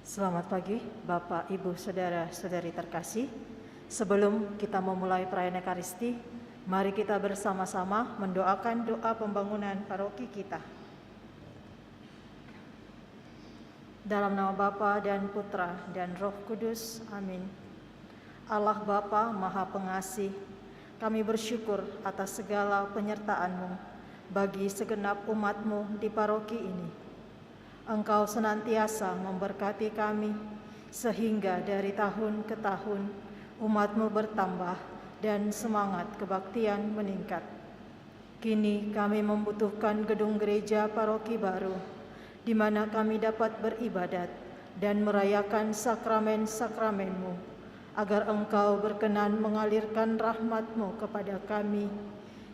Selamat pagi, Bapak, Ibu, Saudara-saudari terkasih. Sebelum kita memulai perayaan Ekaristi, mari kita bersama-sama mendoakan doa pembangunan paroki kita. Dalam nama Bapa dan Putra dan Roh Kudus, amin. Allah Bapa Maha Pengasih, kami bersyukur atas segala penyertaan-Mu bagi segenap umat-Mu di paroki ini. Engkau senantiasa memberkati kami, sehingga dari tahun ke tahun umat-Mu bertambah dan semangat kebaktian meningkat. Kini kami membutuhkan gedung gereja paroki baru, di mana kami dapat beribadat dan merayakan sakramen-sakramen-Mu, agar Engkau berkenan mengalirkan rahmat-Mu kepada kami,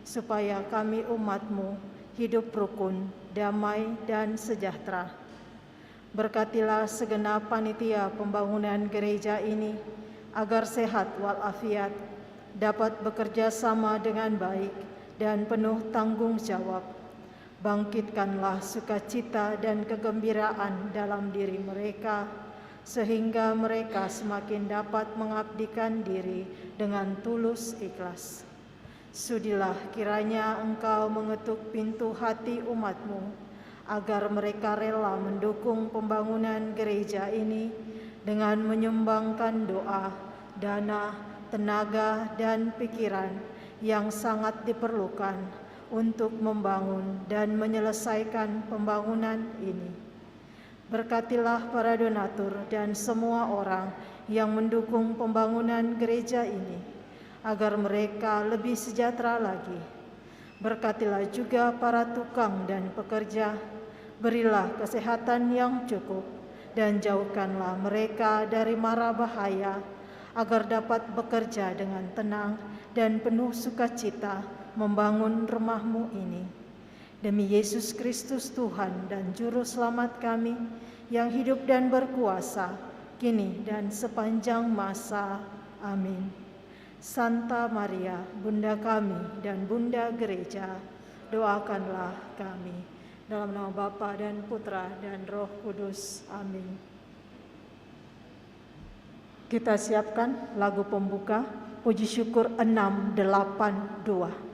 supaya kami umat-Mu hidup rukun, damai, dan sejahtera. Berkatilah segenap panitia pembangunan gereja ini, agar sehat walafiat, dapat bekerja sama dengan baik dan penuh tanggung jawab. Bangkitkanlah sukacita dan kegembiraan dalam diri mereka, sehingga mereka semakin dapat mengabdikan diri dengan tulus ikhlas. Sudilah kiranya Engkau mengetuk pintu hati umat-Mu, agar mereka rela mendukung pembangunan gereja ini dengan menyumbangkan doa, dana, tenaga, dan pikiran yang sangat diperlukan untuk membangun dan menyelesaikan pembangunan ini. Berkatilah para donatur dan semua orang yang mendukung pembangunan gereja ini, agar mereka lebih sejahtera lagi. Berkatilah juga para tukang dan pekerja, berilah kesehatan yang cukup, dan jauhkanlah mereka dari mara bahaya, agar dapat bekerja dengan tenang dan penuh sukacita membangun rumah-Mu ini. Demi Yesus Kristus Tuhan dan Juru Selamat kami, yang hidup dan berkuasa, kini dan sepanjang masa. Amin. Santa Maria, Bunda kami dan Bunda Gereja, doakanlah kami. Dalam nama Bapa dan Putra dan Roh Kudus. Amin. Kita siapkan lagu pembuka, puji syukur 682.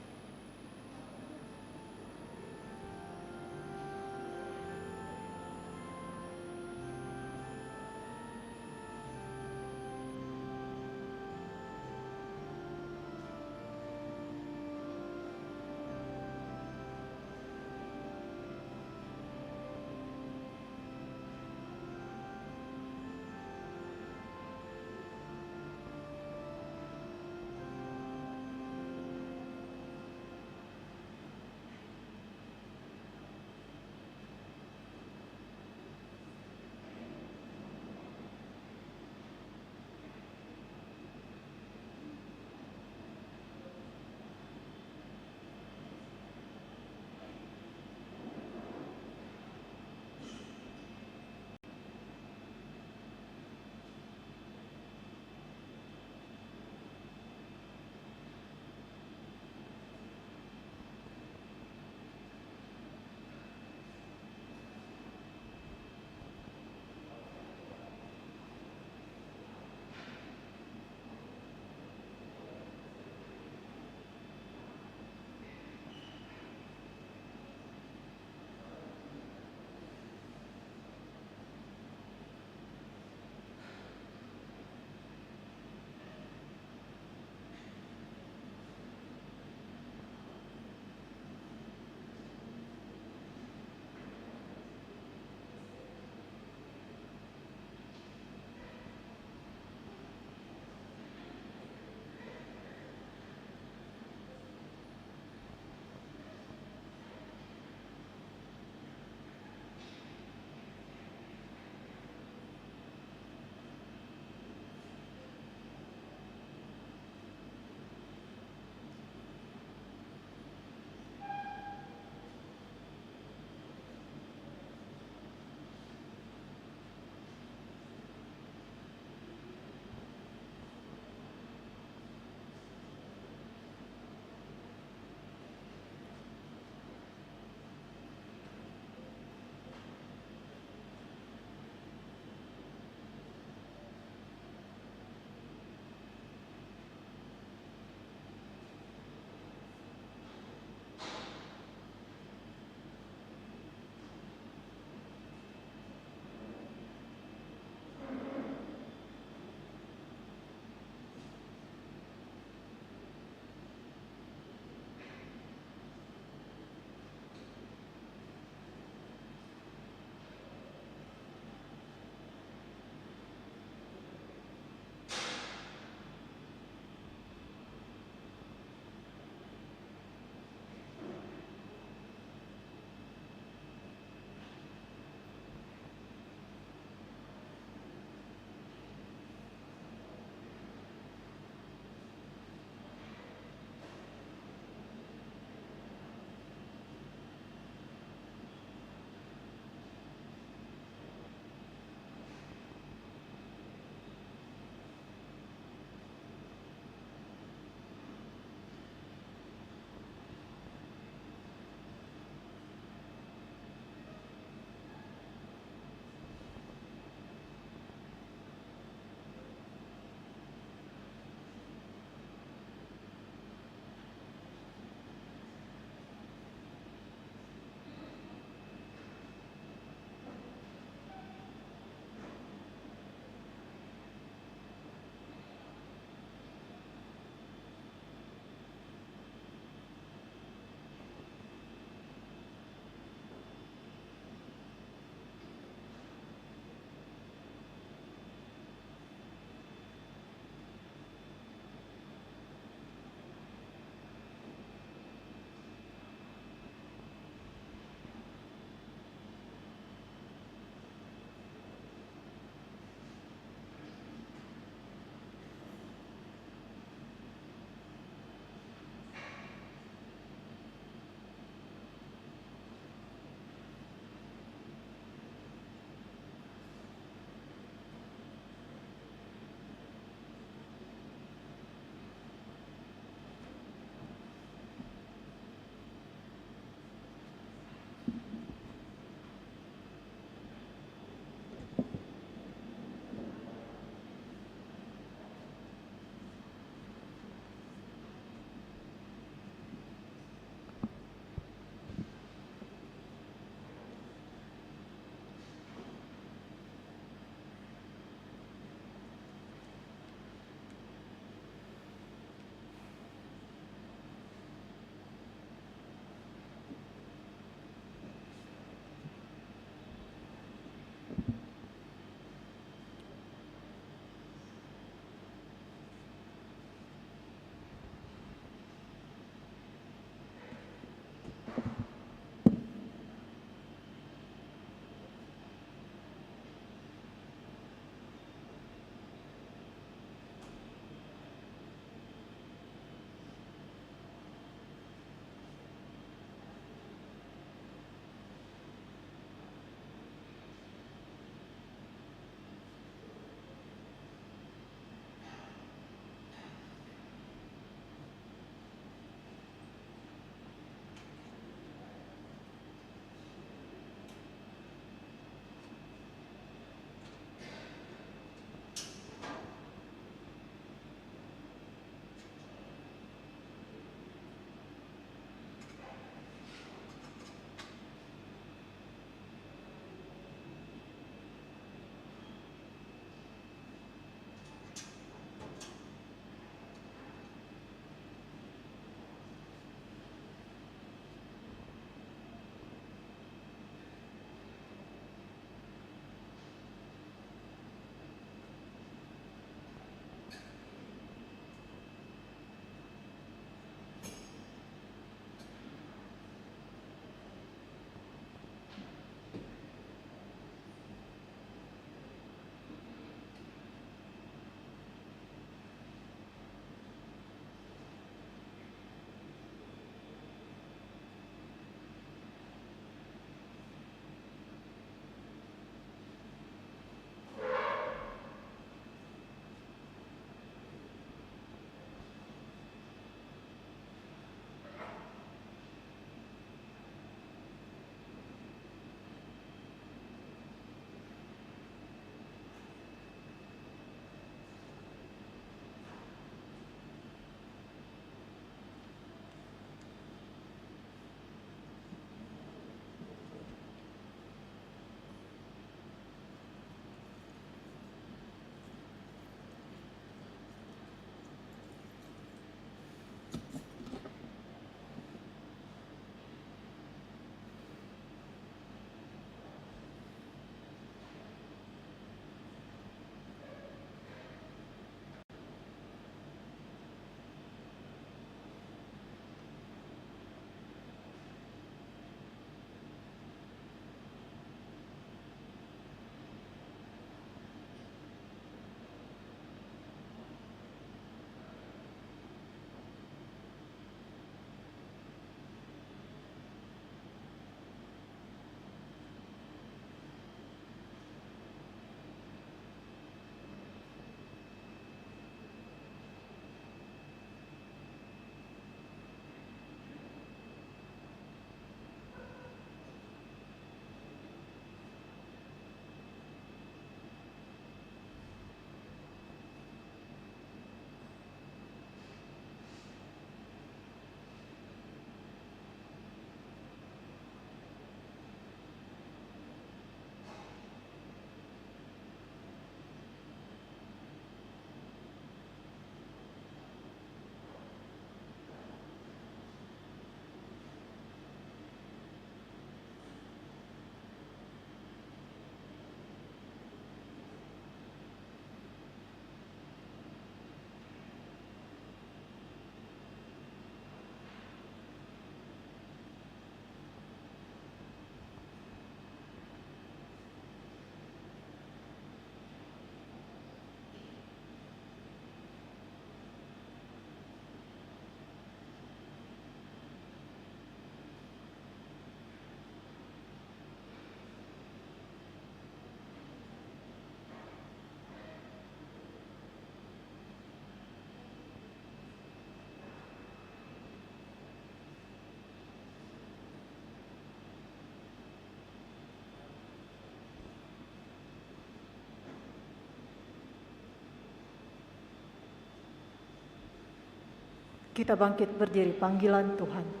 Kita bangkit berdiri, panggilan Tuhan.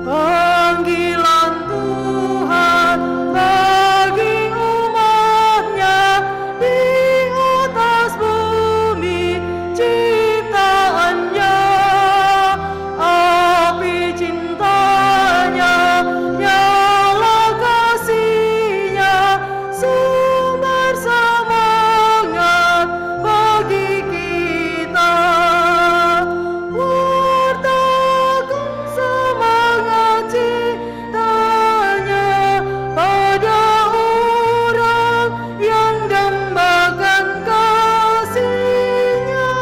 Panggilan Tuhan bagi umat-Nya di atas bumi ciptaannya, api cintanya, nyala kasih-Nya, sumber semangat bagi kita. Wartakan semangat cintanya pada orang yang dambakan kasih-Nya.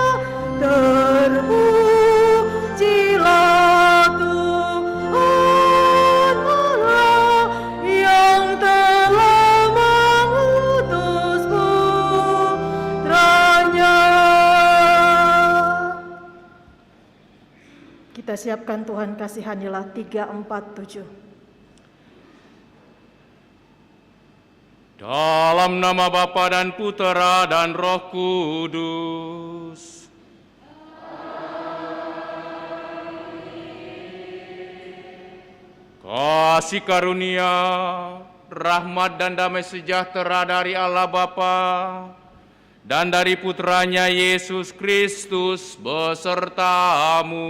Terpujilah Tuhan Allah yang telah mengutus putranya. Kita siapkan Tuhan kasihanilah 347. Dalam nama Bapa dan Putera dan Roh Kudus. Kasih karunia, rahmat dan damai sejahtera dari Allah Bapa dan dari Putranya Yesus Kristus besertamu.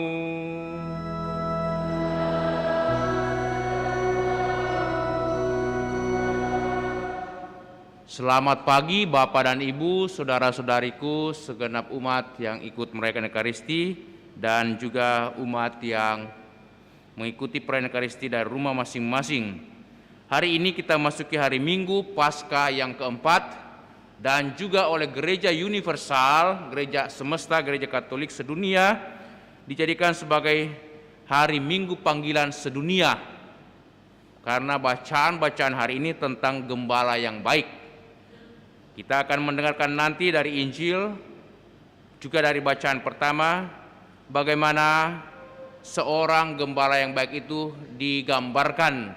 Selamat pagi Bapak dan Ibu, saudara-saudariku, segenap umat yang ikut merayakan Ekaristi dan juga umat yang mengikuti perayaan Ekaristi dari rumah masing-masing. Hari ini kita masuki hari Minggu Paskah yang keempat dan juga oleh Gereja Universal, Gereja Semesta, Gereja Katolik sedunia dijadikan sebagai hari Minggu panggilan sedunia karena bacaan-bacaan hari ini tentang gembala yang baik. Kita akan mendengarkan nanti dari Injil, juga dari bacaan pertama, bagaimana seorang gembala yang baik itu digambarkan,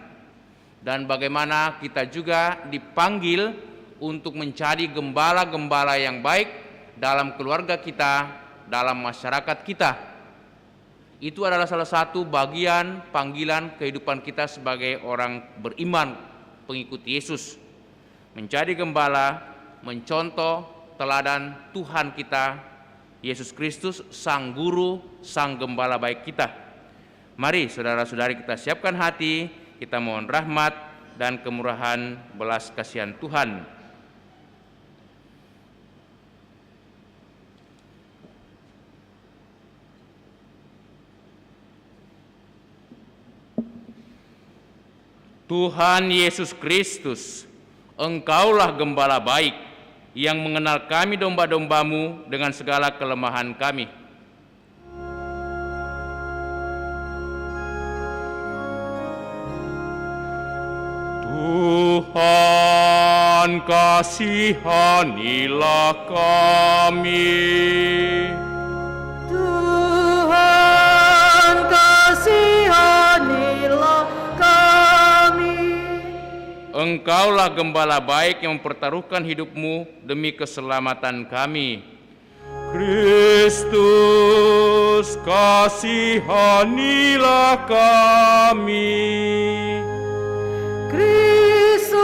dan bagaimana kita juga dipanggil untuk menjadi gembala-gembala yang baik dalam keluarga kita, dalam masyarakat kita. Itu adalah salah satu bagian panggilan kehidupan kita sebagai orang beriman, pengikut Yesus. Menjadi gembala, mencontoh teladan Tuhan kita, Yesus Kristus, Sang Guru, Sang Gembala baik kita. Mari saudara-saudari kita siapkan hati, kita mohon rahmat dan kemurahan belas kasihan Tuhan. Tuhan Yesus Kristus, Engkaulah Gembala baik yang mengenal kami domba-dombamu dengan segala kelemahan kami. Tuhan, kasihanilah kami. Tuhan, kasihanilah kami. Engkaulah Gembala baik yang mempertaruhkan hidupmu demi keselamatan kami. Kristus, kasihanilah kami. Kristus,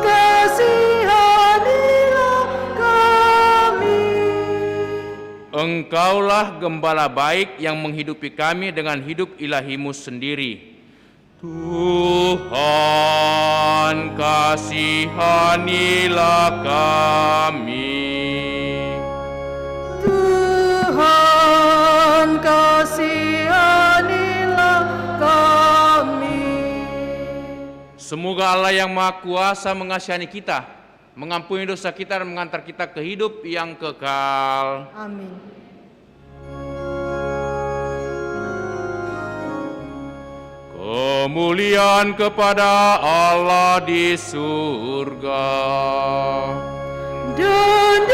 kasihanilah kami. Engkaulah Gembala baik yang menghidupi kami dengan hidup ilahimu sendiri. Tuhan, kasihanilah kami. Tuhan, kasihanilah kami. Semoga Allah yang Maha Kuasa mengasihani kita, mengampuni dosa kita dan mengantar kita ke hidup yang kekal. Amin. Kemuliaan kepada Allah di surga Dan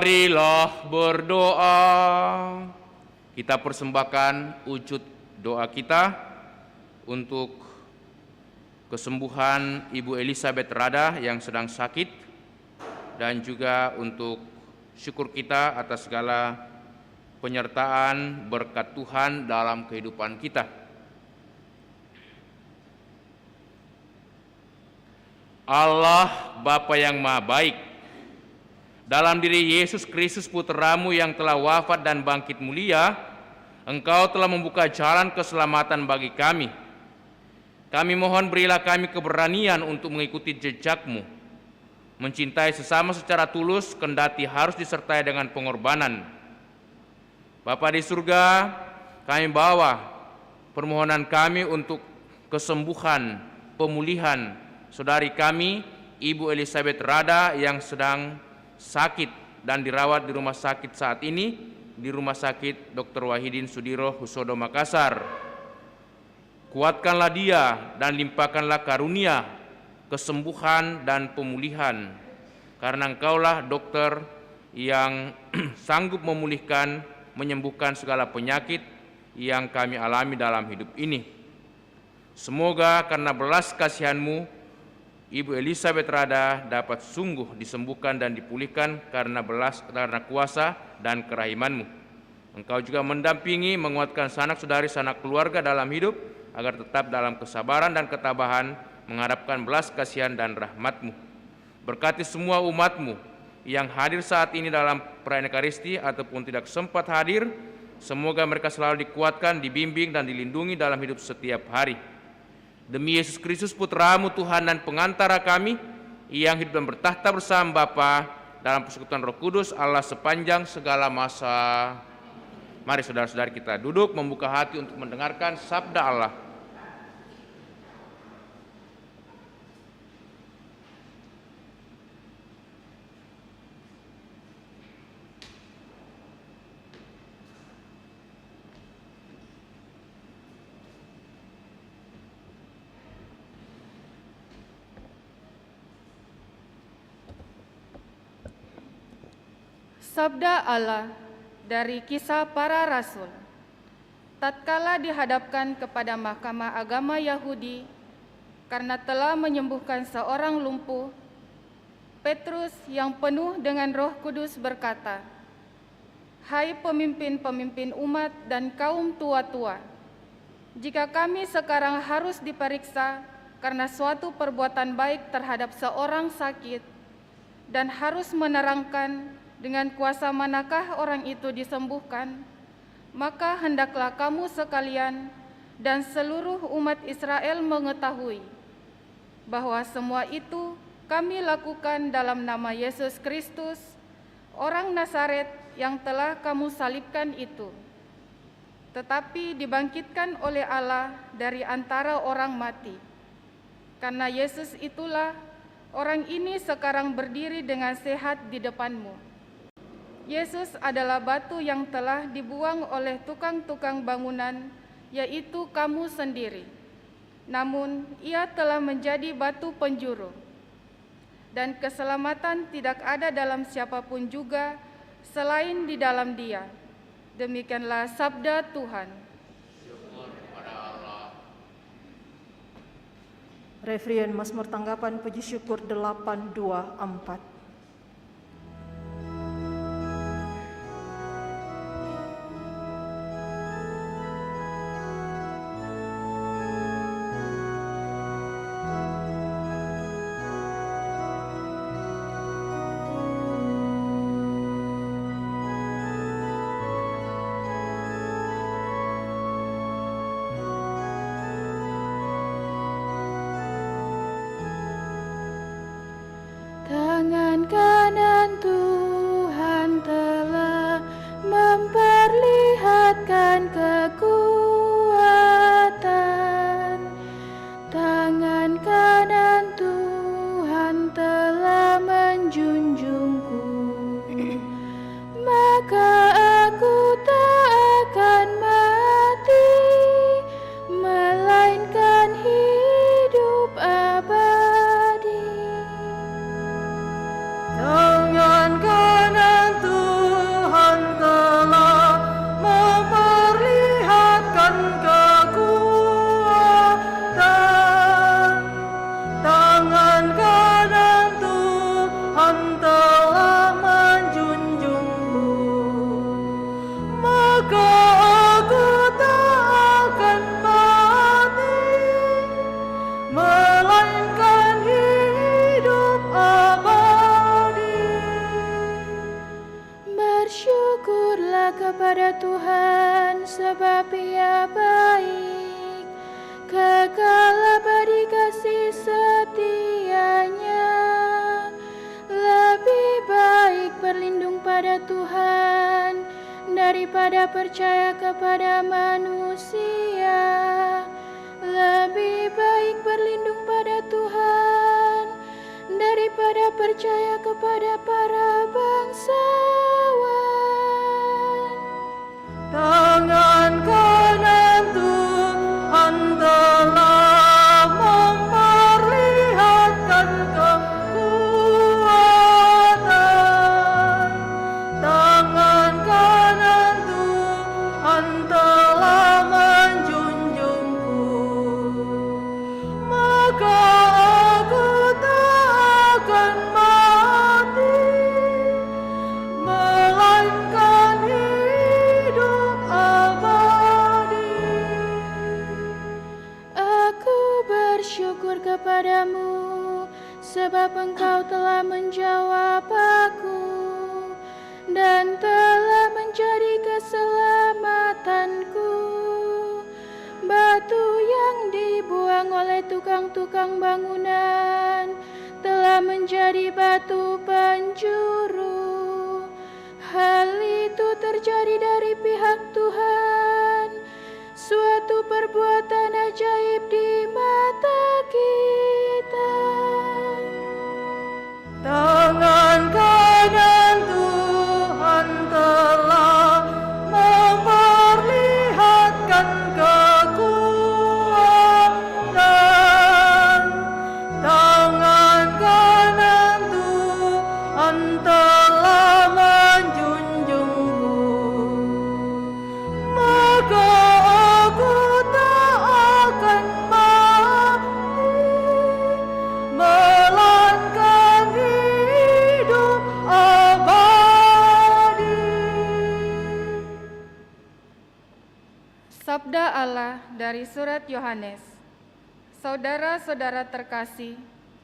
Marilah berdoa. Kita persembahkan wujud doa kita untuk kesembuhan Ibu Elizabeth Rada yang sedang sakit, dan juga untuk syukur kita atas segala penyertaan berkat Tuhan dalam kehidupan kita. Allah Bapa yang Maha Baik, dalam diri Yesus Kristus Putra-Mu yang telah wafat dan bangkit mulia, Engkau telah membuka jalan keselamatan bagi kami. Kami mohon berilah kami keberanian untuk mengikuti jejak-Mu, mencintai sesama secara tulus, kendati harus disertai dengan pengorbanan. Bapa di surga, kami bawa permohonan kami untuk kesembuhan, pemulihan saudari kami, Ibu Elizabeth Rada yang sedang sakit dan dirawat di rumah sakit saat ini, di Rumah Sakit Dr. Wahidin Sudiro Husodo Makassar. Kuatkanlah dia dan limpahkanlah karunia, kesembuhan dan pemulihan, karena Engkaulah dokter yang sanggup memulihkan, menyembuhkan segala penyakit yang kami alami dalam hidup ini. Semoga karena belas kasihan-Mu, Ibu Elizabeth Rada dapat sungguh disembuhkan dan dipulihkan karena kuasa dan kerahiman-Mu. Engkau juga mendampingi, menguatkan sanak saudari sanak keluarga dalam hidup, agar tetap dalam kesabaran dan ketabahan mengharapkan belas kasihan dan rahmat-Mu. Berkati semua umat-Mu yang hadir saat ini dalam perayaan Ekaristi ataupun tidak sempat hadir, semoga mereka selalu dikuatkan, dibimbing dan dilindungi dalam hidup setiap hari. Demi Yesus Kristus Putra-Mu Tuhan dan pengantara kami, yang hidup dan bertahta bersama Bapa dalam persekutuan Roh Kudus Allah sepanjang segala masa. Mari saudara-saudari kita duduk, membuka hati untuk mendengarkan sabda Allah. Sabda Allah dari Kisah Para Rasul. Tatkala dihadapkan kepada Mahkamah Agama Yahudi karena telah menyembuhkan seorang lumpuh, Petrus yang penuh dengan Roh Kudus berkata, "Hai pemimpin-pemimpin umat dan kaum tua-tua, jika kami sekarang harus diperiksa karena suatu perbuatan baik terhadap seorang sakit dan harus menerangkan dengan kuasa manakah orang itu disembuhkan, maka hendaklah kamu sekalian dan seluruh umat Israel mengetahui bahwa semua itu kami lakukan dalam nama Yesus Kristus, orang Nazaret yang telah kamu salibkan itu, tetapi dibangkitkan oleh Allah dari antara orang mati. Karena Yesus itulah orang ini sekarang berdiri dengan sehat di depanmu. Yesus adalah batu yang telah dibuang oleh tukang-tukang bangunan, yaitu kamu sendiri. Namun ia telah menjadi batu penjuru. Dan keselamatan tidak ada dalam siapapun juga selain di dalam Dia. Demikianlah sabda Tuhan. Refrien Mazmur Tanggapan Puji Syukur 824. Tangan daripada percaya kepada manusia. Lebih baik berlindung pada Tuhan daripada percaya kepada para bangsawan. Tangan kanan Tuhan telah memperlihatkan kekuatan. Tangan kanan Tuhan telah menjunjungku. Maka aku tak akan mati, melainkan hidup abadi. Aku bersyukur kepadamu, sebab Engkau telah menjawab aku dan telah menjadi keselamatanku. Batu yang dibuang oleh tukang-tukang bangunan telah menjadi batu penjuru. Hal itu terjadi dari pihak Tuhan, suatu perbuatan ajaib di mata kita. Tangan kanan Tuhan telah memperlihatkan kekuatan. Tangan kanan Tuhan telah menjunjungku. Maka aku tak akan mati, melainkan hidup abadi. Sabda Allah dari surat Yohanes. Saudara-saudara terkasih,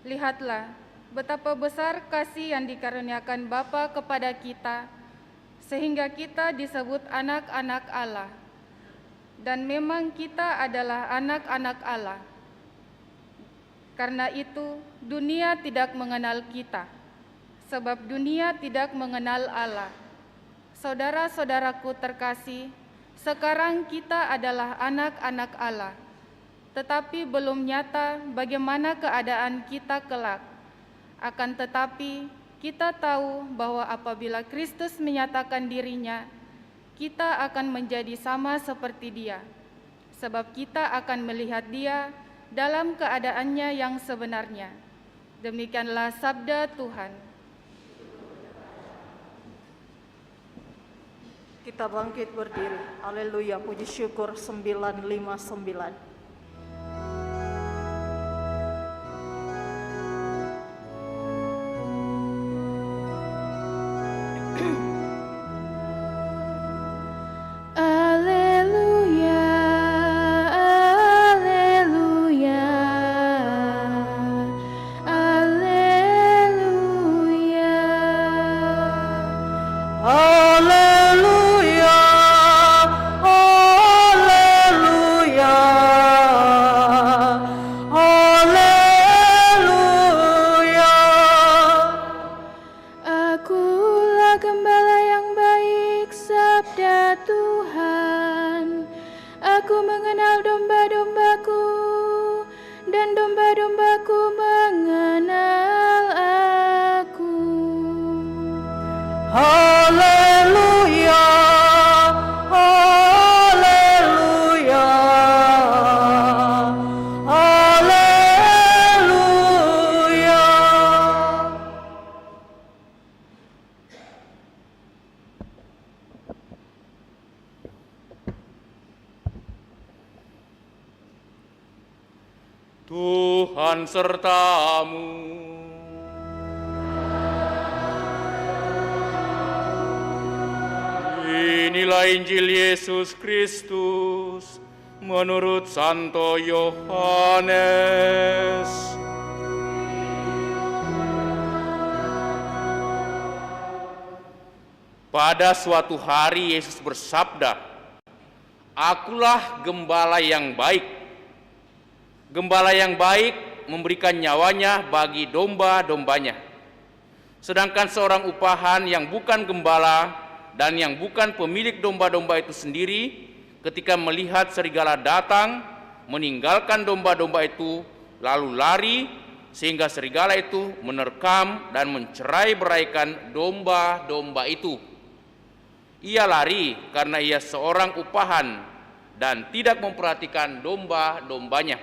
lihatlah betapa besar kasih yang dikaruniakan Bapa kepada kita, sehingga kita disebut anak-anak Allah. Dan memang kita adalah anak-anak Allah. Karena itu, dunia tidak mengenal kita, sebab dunia tidak mengenal Allah. Saudara-saudaraku terkasih, sekarang kita adalah anak-anak Allah, tetapi belum nyata bagaimana keadaan kita kelak. Akan tetapi, kita tahu bahwa apabila Kristus menyatakan dirinya, kita akan menjadi sama seperti Dia, sebab kita akan melihat Dia dalam keadaannya yang sebenarnya. Demikianlah sabda Tuhan. Kita bangkit berdiri. Haleluya, puji syukur 959. Alleluia, alleluia, alleluia. Haleluya, haleluya, haleluya. Akulah gembala yang baik, sabda Tuhan. Aku mengenal domba-dombaku, dan domba-dombaku mengenal aku. Haleluya, haleluya, haleluya. Tuhan sertamu. Inilah Injil Yesus Kristus menurut Santo Yohanes. Pada suatu hari Yesus bersabda, "Akulah gembala yang baik. Gembala yang baik memberikan nyawanya bagi domba-dombanya. Sedangkan seorang upahan yang bukan gembala dan yang bukan pemilik domba-domba itu sendiri, ketika melihat serigala datang, meninggalkan domba-domba itu, lalu lari, sehingga serigala itu menerkam dan mencerai-beraikan domba-domba itu. Ia lari karena ia seorang upahan dan tidak memperhatikan domba-dombanya.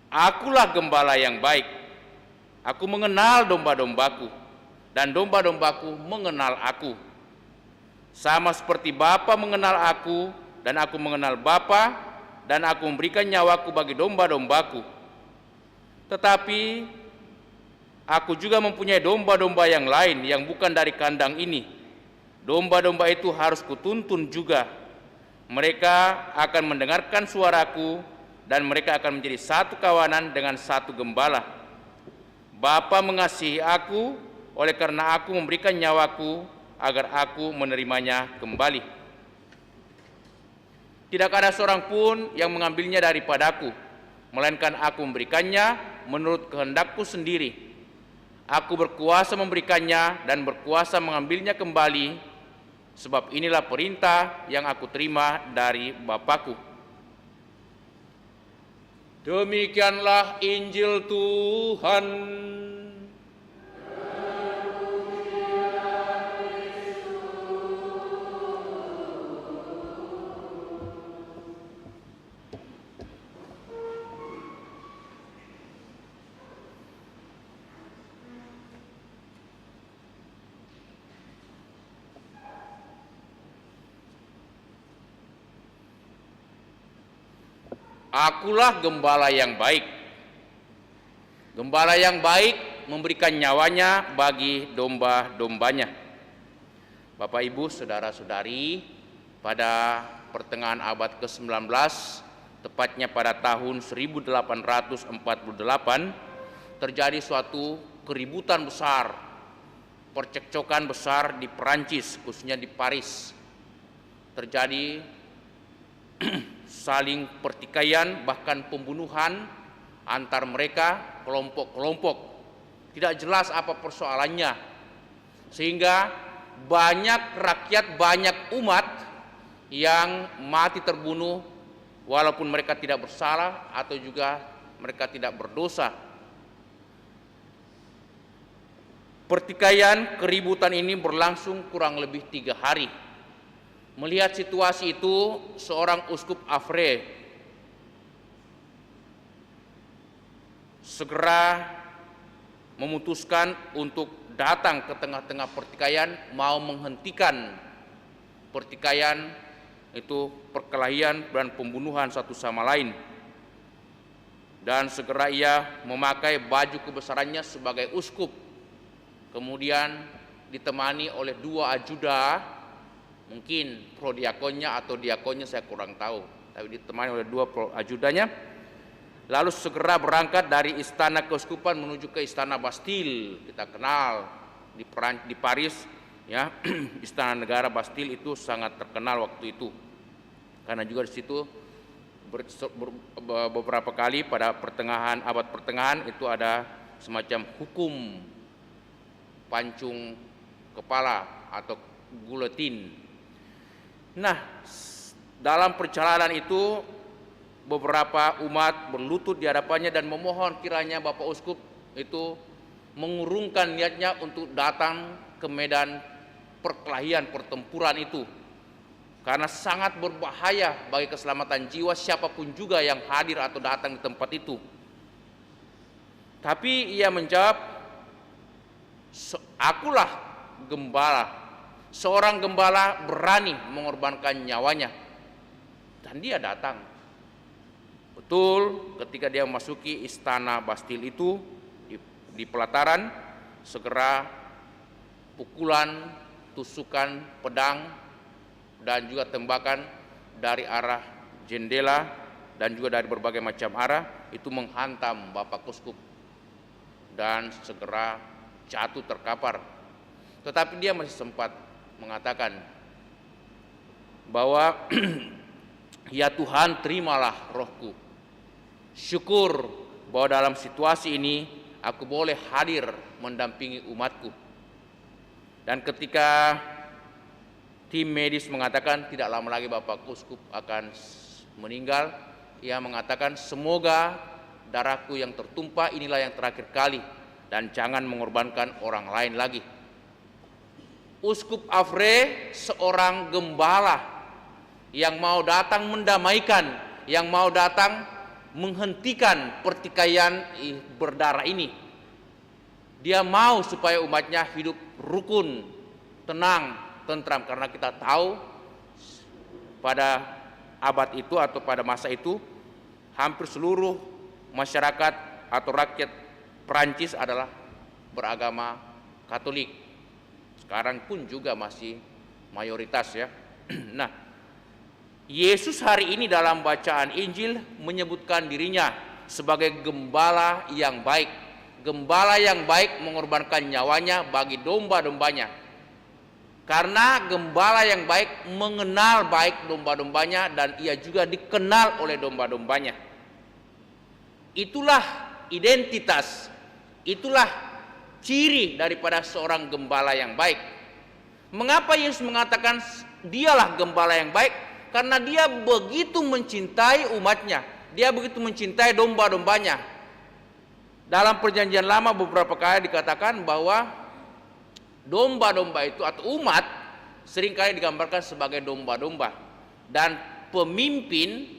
Akulah gembala yang baik. Aku mengenal domba-dombaku, dan domba-dombaku mengenal aku. Sama seperti Bapa mengenal aku, dan aku mengenal Bapa, dan aku memberikan nyawaku bagi domba-dombaku. Tetapi aku juga mempunyai domba-domba yang lain yang bukan dari kandang ini. Domba-domba itu harus kutuntun juga. Mereka akan mendengarkan suaraku, dan mereka akan menjadi satu kawanan dengan satu gembala. Bapa mengasihi aku, oleh karena aku memberikan nyawaku agar aku menerimanya kembali. Tidak ada seorang pun yang mengambilnya daripadaku, melainkan aku memberikannya menurut kehendakku sendiri. Aku berkuasa memberikannya dan berkuasa mengambilnya kembali, sebab inilah perintah yang aku terima dari Bapakku. Demikianlah Injil Tuhan. Akulah gembala yang baik. Gembala yang baik memberikan nyawanya bagi domba-dombanya. Bapak, Ibu, saudara-saudari, pada pertengahan abad ke-19, tepatnya pada tahun 1848, terjadi suatu keributan besar, percekcokan besar di Perancis, khususnya di Paris. Terjadi saling pertikaian, bahkan pembunuhan antar mereka, kelompok-kelompok. Tidak jelas apa persoalannya, sehingga banyak rakyat, banyak umat yang mati terbunuh walaupun mereka tidak bersalah atau juga mereka tidak berdosa. Pertikaian, keributan ini berlangsung kurang lebih 3 hari. Melihat situasi itu, seorang uskup Havre segera memutuskan untuk datang ke tengah-tengah pertikaian, mau menghentikan pertikaian itu, perkelahian dan pembunuhan satu sama lain. Dan segera ia memakai baju kebesarannya sebagai uskup, kemudian ditemani oleh 2 ajudan, mungkin prodiakonnya atau diakonnya saya kurang tahu, tapi ditemani oleh 2 ajudannya. Lalu segera berangkat dari istana keuskupan menuju ke istana Bastille. Kita kenal di Paris, ya, istana negara Bastille itu sangat terkenal waktu itu, karena juga di situ beberapa kali pada abad pertengahan itu ada semacam hukum pancung kepala atau guillotine. Nah, dalam perjalanan itu beberapa umat berlutut di hadapannya dan memohon kiranya Bapak Uskup itu mengurungkan niatnya untuk datang ke medan perkelahian, pertempuran itu, karena sangat berbahaya bagi keselamatan jiwa siapapun juga yang hadir atau datang di tempat itu. Tapi ia menjawab, akulah gembala. Seorang gembala berani mengorbankan nyawanya, dan dia datang. Betul, ketika dia memasuki istana Bastille itu, di pelataran, segera pukulan, tusukan, pedang, dan juga tembakan dari arah jendela dan juga dari berbagai macam arah itu menghantam Bapak Uskup dan segera jatuh terkapar. Tetapi dia masih sempat mengatakan bahwa ya Tuhan, terimalah rohku. Syukur bahwa dalam situasi ini aku boleh hadir mendampingi umatku. Dan ketika tim medis mengatakan tidak lama lagi Bapak Uskup akan meninggal. Ia mengatakan, semoga darahku yang tertumpah inilah yang terakhir kali dan jangan mengorbankan orang lain lagi. Uskup Avre seorang gembala yang mau datang mendamaikan, yang mau datang menghentikan pertikaian berdarah ini. Dia mau supaya umatnya hidup rukun, tenang, tentram, karena kita tahu pada abad itu atau pada masa itu hampir seluruh masyarakat atau rakyat Perancis adalah beragama Katolik. Sekarang pun juga masih mayoritas ya. Nah, Yesus hari ini dalam bacaan Injil menyebutkan dirinya sebagai gembala yang baik. Gembala yang baik mengorbankan nyawanya bagi domba-dombanya. Karena gembala yang baik mengenal baik domba-dombanya dan ia juga dikenal oleh domba-dombanya. Itulah identitas, itulah ciri daripada seorang gembala yang baik. Mengapa Yesus mengatakan dialah gembala yang baik? Karena dia begitu mencintai umatnya, dia begitu mencintai domba-dombanya. Dalam perjanjian lama beberapa kali dikatakan bahwa domba-domba itu atau umat seringkali digambarkan sebagai domba-domba, dan pemimpin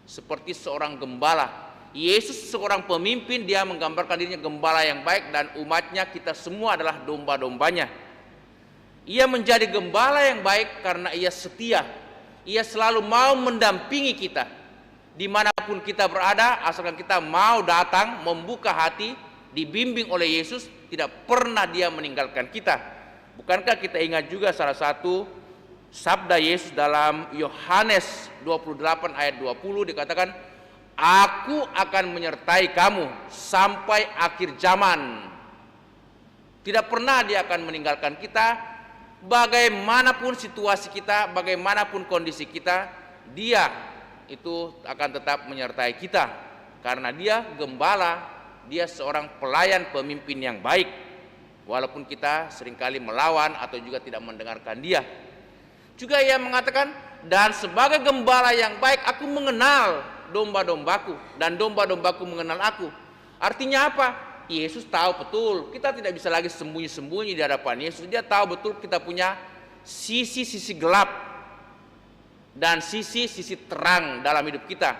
seperti seorang gembala. Yesus seorang pemimpin, dia menggambarkan dirinya gembala yang baik dan umatnya kita semua adalah domba-dombanya. Ia menjadi gembala yang baik karena ia setia. Ia selalu mau mendampingi kita dimanapun kita berada, asalkan kita mau datang, membuka hati, dibimbing oleh Yesus. Tidak pernah dia meninggalkan kita. Bukankah kita ingat juga salah satu sabda Yesus dalam Yohanes 28 ayat 20 dikatakan, Aku akan menyertai kamu sampai akhir zaman. Tidak pernah dia akan meninggalkan kita. Bagaimanapun situasi kita, bagaimanapun kondisi kita, dia itu akan tetap menyertai kita. Karena dia gembala, dia seorang pelayan pemimpin yang baik. Walaupun kita seringkali melawan atau juga tidak mendengarkan dia. Juga ia mengatakan, dan sebagai gembala yang baik aku mengenal domba-dombaku dan domba-dombaku mengenal aku. Artinya apa? Yesus tahu betul kita tidak bisa lagi sembunyi-sembunyi di hadapan Yesus. Dia tahu betul kita punya sisi-sisi gelap dan sisi-sisi terang dalam hidup kita.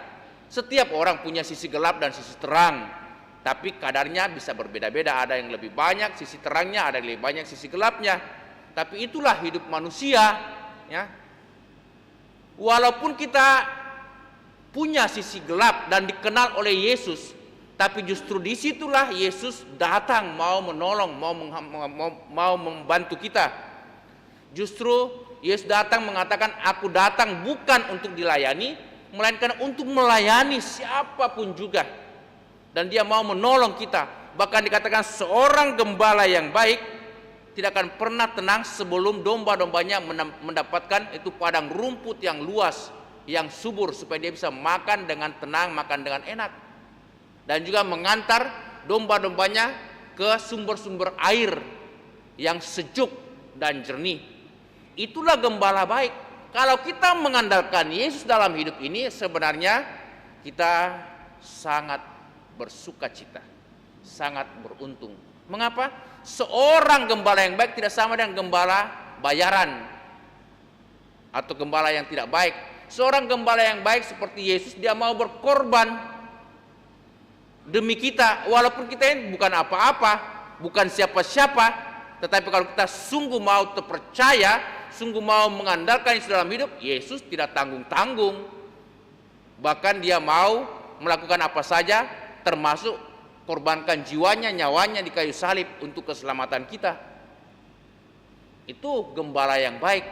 Setiap orang punya sisi gelap dan sisi terang, tapi kadarnya bisa berbeda-beda. Ada yang lebih banyak sisi terangnya, ada yang lebih banyak sisi gelapnya. Tapi itulah hidup manusia ya. Walaupun kita punya sisi gelap dan dikenal oleh Yesus, tapi justru disitulah Yesus datang mau menolong, mau membantu kita. Justru Yesus datang mengatakan, aku datang bukan untuk dilayani, melainkan untuk melayani siapapun juga. Dan dia mau menolong kita. Bahkan dikatakan seorang gembala yang baik tidak akan pernah tenang sebelum domba-dombanya mendapatkan itu padang rumput yang luas, yang subur, supaya dia bisa makan dengan tenang, makan dengan enak. Dan juga mengantar domba-dombanya ke sumber-sumber air yang sejuk dan jernih. Itulah gembala baik. Kalau kita mengandalkan Yesus dalam hidup ini, sebenarnya kita sangat bersukacita, sangat beruntung. Mengapa? Seorang gembala yang baik tidak sama dengan gembala bayaran atau gembala yang tidak baik. Seorang gembala yang baik seperti Yesus, dia mau berkorban demi kita, walaupun kita ini bukan apa-apa, bukan siapa-siapa, tetapi kalau kita sungguh mau terpercaya, sungguh mau mengandalkan Yesus dalam hidup, Yesus tidak tanggung-tanggung. Bahkan dia mau melakukan apa saja, termasuk korbankan jiwanya, nyawanya di kayu salib untuk keselamatan kita. Itu gembala yang baik.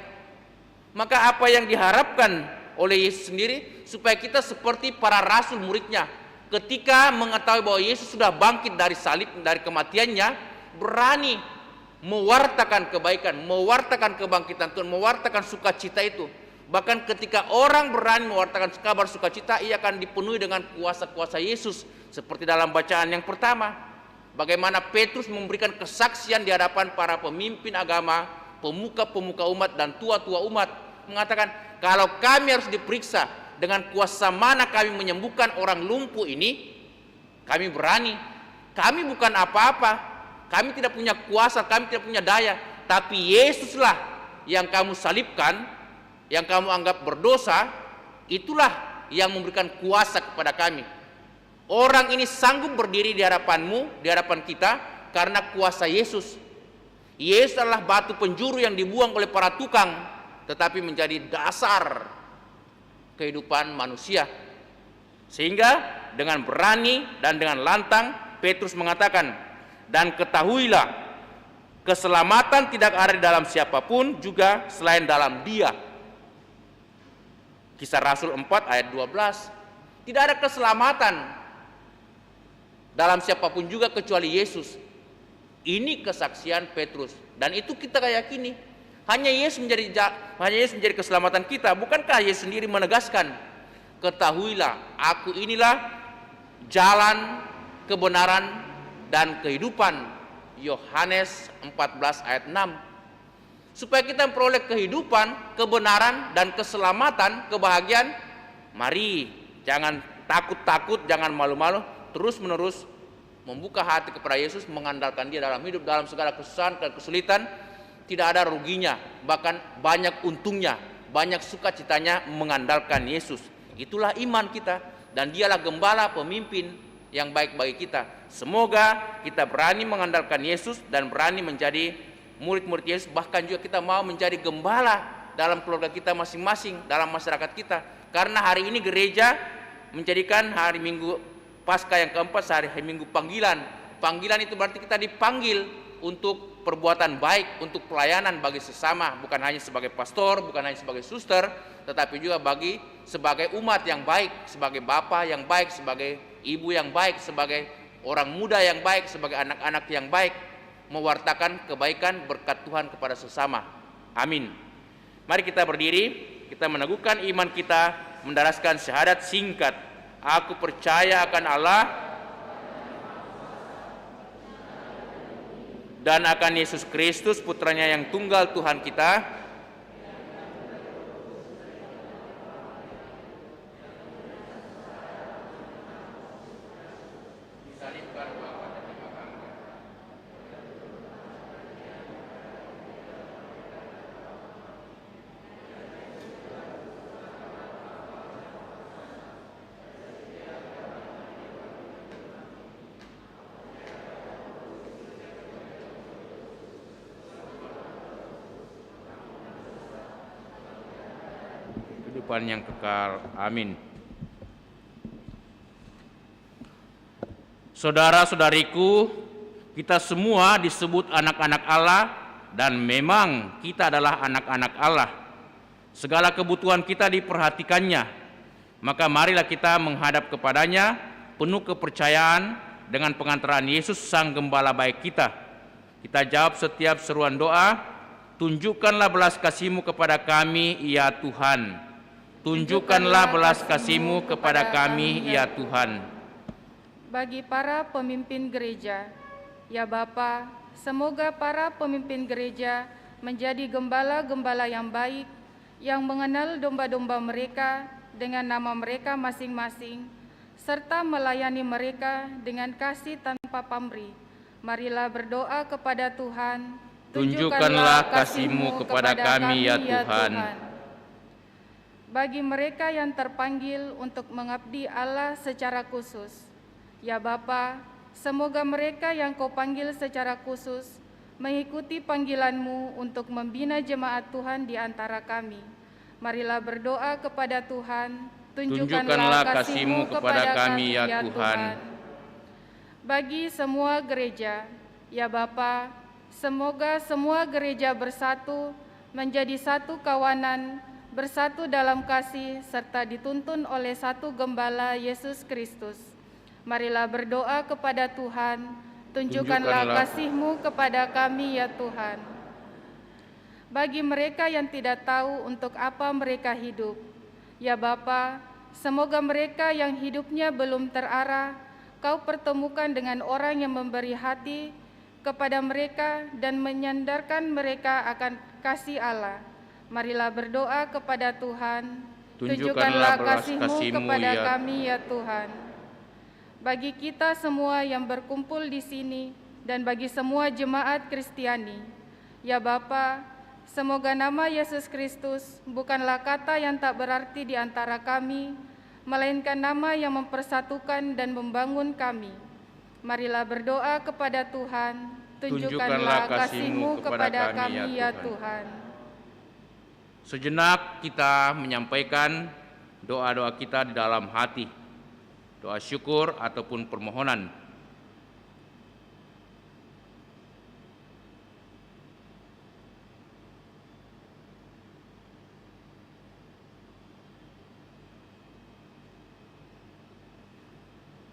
Maka apa yang diharapkan oleh Yesus sendiri, supaya kita seperti para rasul muridnya, ketika mengetahui bahwa Yesus sudah bangkit dari salib, dari kematiannya, berani mewartakan kebaikan, mewartakan kebangkitan Tuhan, mewartakan sukacita itu. Bahkan ketika orang berani mewartakan kabar sukacita, ia akan dipenuhi dengan kuasa-kuasa Yesus. Seperti dalam bacaan yang pertama, bagaimana Petrus memberikan kesaksian di hadapan para pemimpin agama, pemuka-pemuka umat dan tua-tua umat mengatakan, kalau kami harus diperiksa dengan kuasa mana kami menyembuhkan orang lumpuh ini, kami berani. Kami bukan apa-apa, kami tidak punya kuasa, kami tidak punya daya, tapi Yesuslah yang kamu salibkan, yang kamu anggap berdosa, itulah yang memberikan kuasa kepada kami. Orang ini sanggup berdiri di hadapanmu, di hadapan kita, karena kuasa Yesus. Yesus adalah batu penjuru yang dibuang oleh para tukang, tetapi menjadi dasar kehidupan manusia. Sehingga dengan berani dan dengan lantang Petrus mengatakan, dan ketahuilah, keselamatan tidak ada di dalam siapapun juga selain dalam Dia. Kisah Rasul 4 ayat 12. Tidak ada keselamatan dalam siapapun juga kecuali Yesus. Ini kesaksian Petrus, dan itu kita yakini. Hanya Yesus menjadi keselamatan kita. Bukankah Yesus sendiri menegaskan, ketahuilah, aku inilah jalan, kebenaran, dan kehidupan. Yohanes 14 ayat 6. Supaya kita memperoleh kehidupan, kebenaran, dan keselamatan, kebahagiaan, mari jangan takut-takut, jangan malu-malu, terus-menerus membuka hati kepada Yesus, mengandalkan Dia dalam hidup, dalam segala kesusahan dan kesulitan. Tidak ada ruginya, bahkan banyak untungnya, banyak sukacitanya mengandalkan Yesus. Itulah iman kita, dan Dialah gembala, pemimpin yang baik bagi kita. Semoga kita berani mengandalkan Yesus dan berani menjadi murid-murid Yesus, bahkan juga kita mau menjadi gembala dalam keluarga kita masing-masing, dalam masyarakat kita. Karena hari ini gereja menjadikan hari Minggu Paskah yang keempat hari Minggu panggilan. Panggilan itu berarti kita dipanggil untuk perbuatan baik, untuk pelayanan bagi sesama, bukan hanya sebagai pastor, bukan hanya sebagai suster, tetapi juga sebagai umat yang baik, sebagai bapak yang baik, sebagai ibu yang baik, sebagai orang muda yang baik, sebagai anak-anak yang baik, mewartakan kebaikan berkat Tuhan kepada sesama. Amin. Mari kita berdiri, kita meneguhkan iman kita, mendaraskan syahadat singkat. Aku percaya akan Allah dan akan Yesus Kristus, putranya yang tunggal Tuhan kita, kehidupan yang kekal. Amin. Saudara-saudariku, kita semua disebut anak-anak Allah, dan memang kita adalah anak-anak Allah. Segala kebutuhan kita diperhatikannya. Maka marilah kita menghadap kepadanya penuh kepercayaan dengan pengantaran Yesus Sang Gembala baik kita. Kita jawab setiap seruan doa, tunjukkanlah belas kasih-Mu kepada kami, ya Tuhan. Tunjukkanlah belas kasih-Mu kepada kami, ya Tuhan. Bagi para pemimpin gereja, ya Bapa, semoga para pemimpin gereja menjadi gembala-gembala yang baik, yang mengenal domba-domba mereka dengan nama mereka masing-masing, serta melayani mereka dengan kasih tanpa pamrih. Marilah berdoa kepada Tuhan. Tunjukkanlah kasih-Mu kepada kami, ya Tuhan. Bagi mereka yang terpanggil untuk mengabdi Allah secara khusus, ya Bapa, semoga mereka yang Kau panggil secara khusus mengikuti panggilan-Mu untuk membina jemaat Tuhan di antara kami. Marilah berdoa kepada Tuhan. Tunjukkanlah kasih-Mu kepada kami, ya Tuhan. Bagi semua gereja, ya Bapa, semoga semua gereja bersatu menjadi satu kawanan, bersatu dalam kasih, serta dituntun oleh satu gembala, Yesus Kristus. Marilah berdoa kepada Tuhan. Tunjukkanlah kasih-Mu kepada kami, ya Tuhan. Bagi mereka yang tidak tahu untuk apa mereka hidup, ya Bapa, semoga mereka yang hidupnya belum terarah, Kau pertemukan dengan orang yang memberi hati kepada mereka dan menyandarkan mereka akan kasih Allah. Marilah berdoa kepada Tuhan. Tunjukkanlah kasih-Mu kasih-Mu, kepada ya kami ya Tuhan. Bagi kita semua yang berkumpul di sini dan bagi semua jemaat Kristiani, ya Bapa, semoga nama Yesus Kristus bukanlah kata yang tak berarti di antara kami, melainkan nama yang mempersatukan dan membangun kami. Marilah berdoa kepada Tuhan. Tunjukkanlah kasih-Mu kepada kami ya Tuhan. Sejenak kita menyampaikan doa-doa kita di dalam hati, doa syukur ataupun permohonan.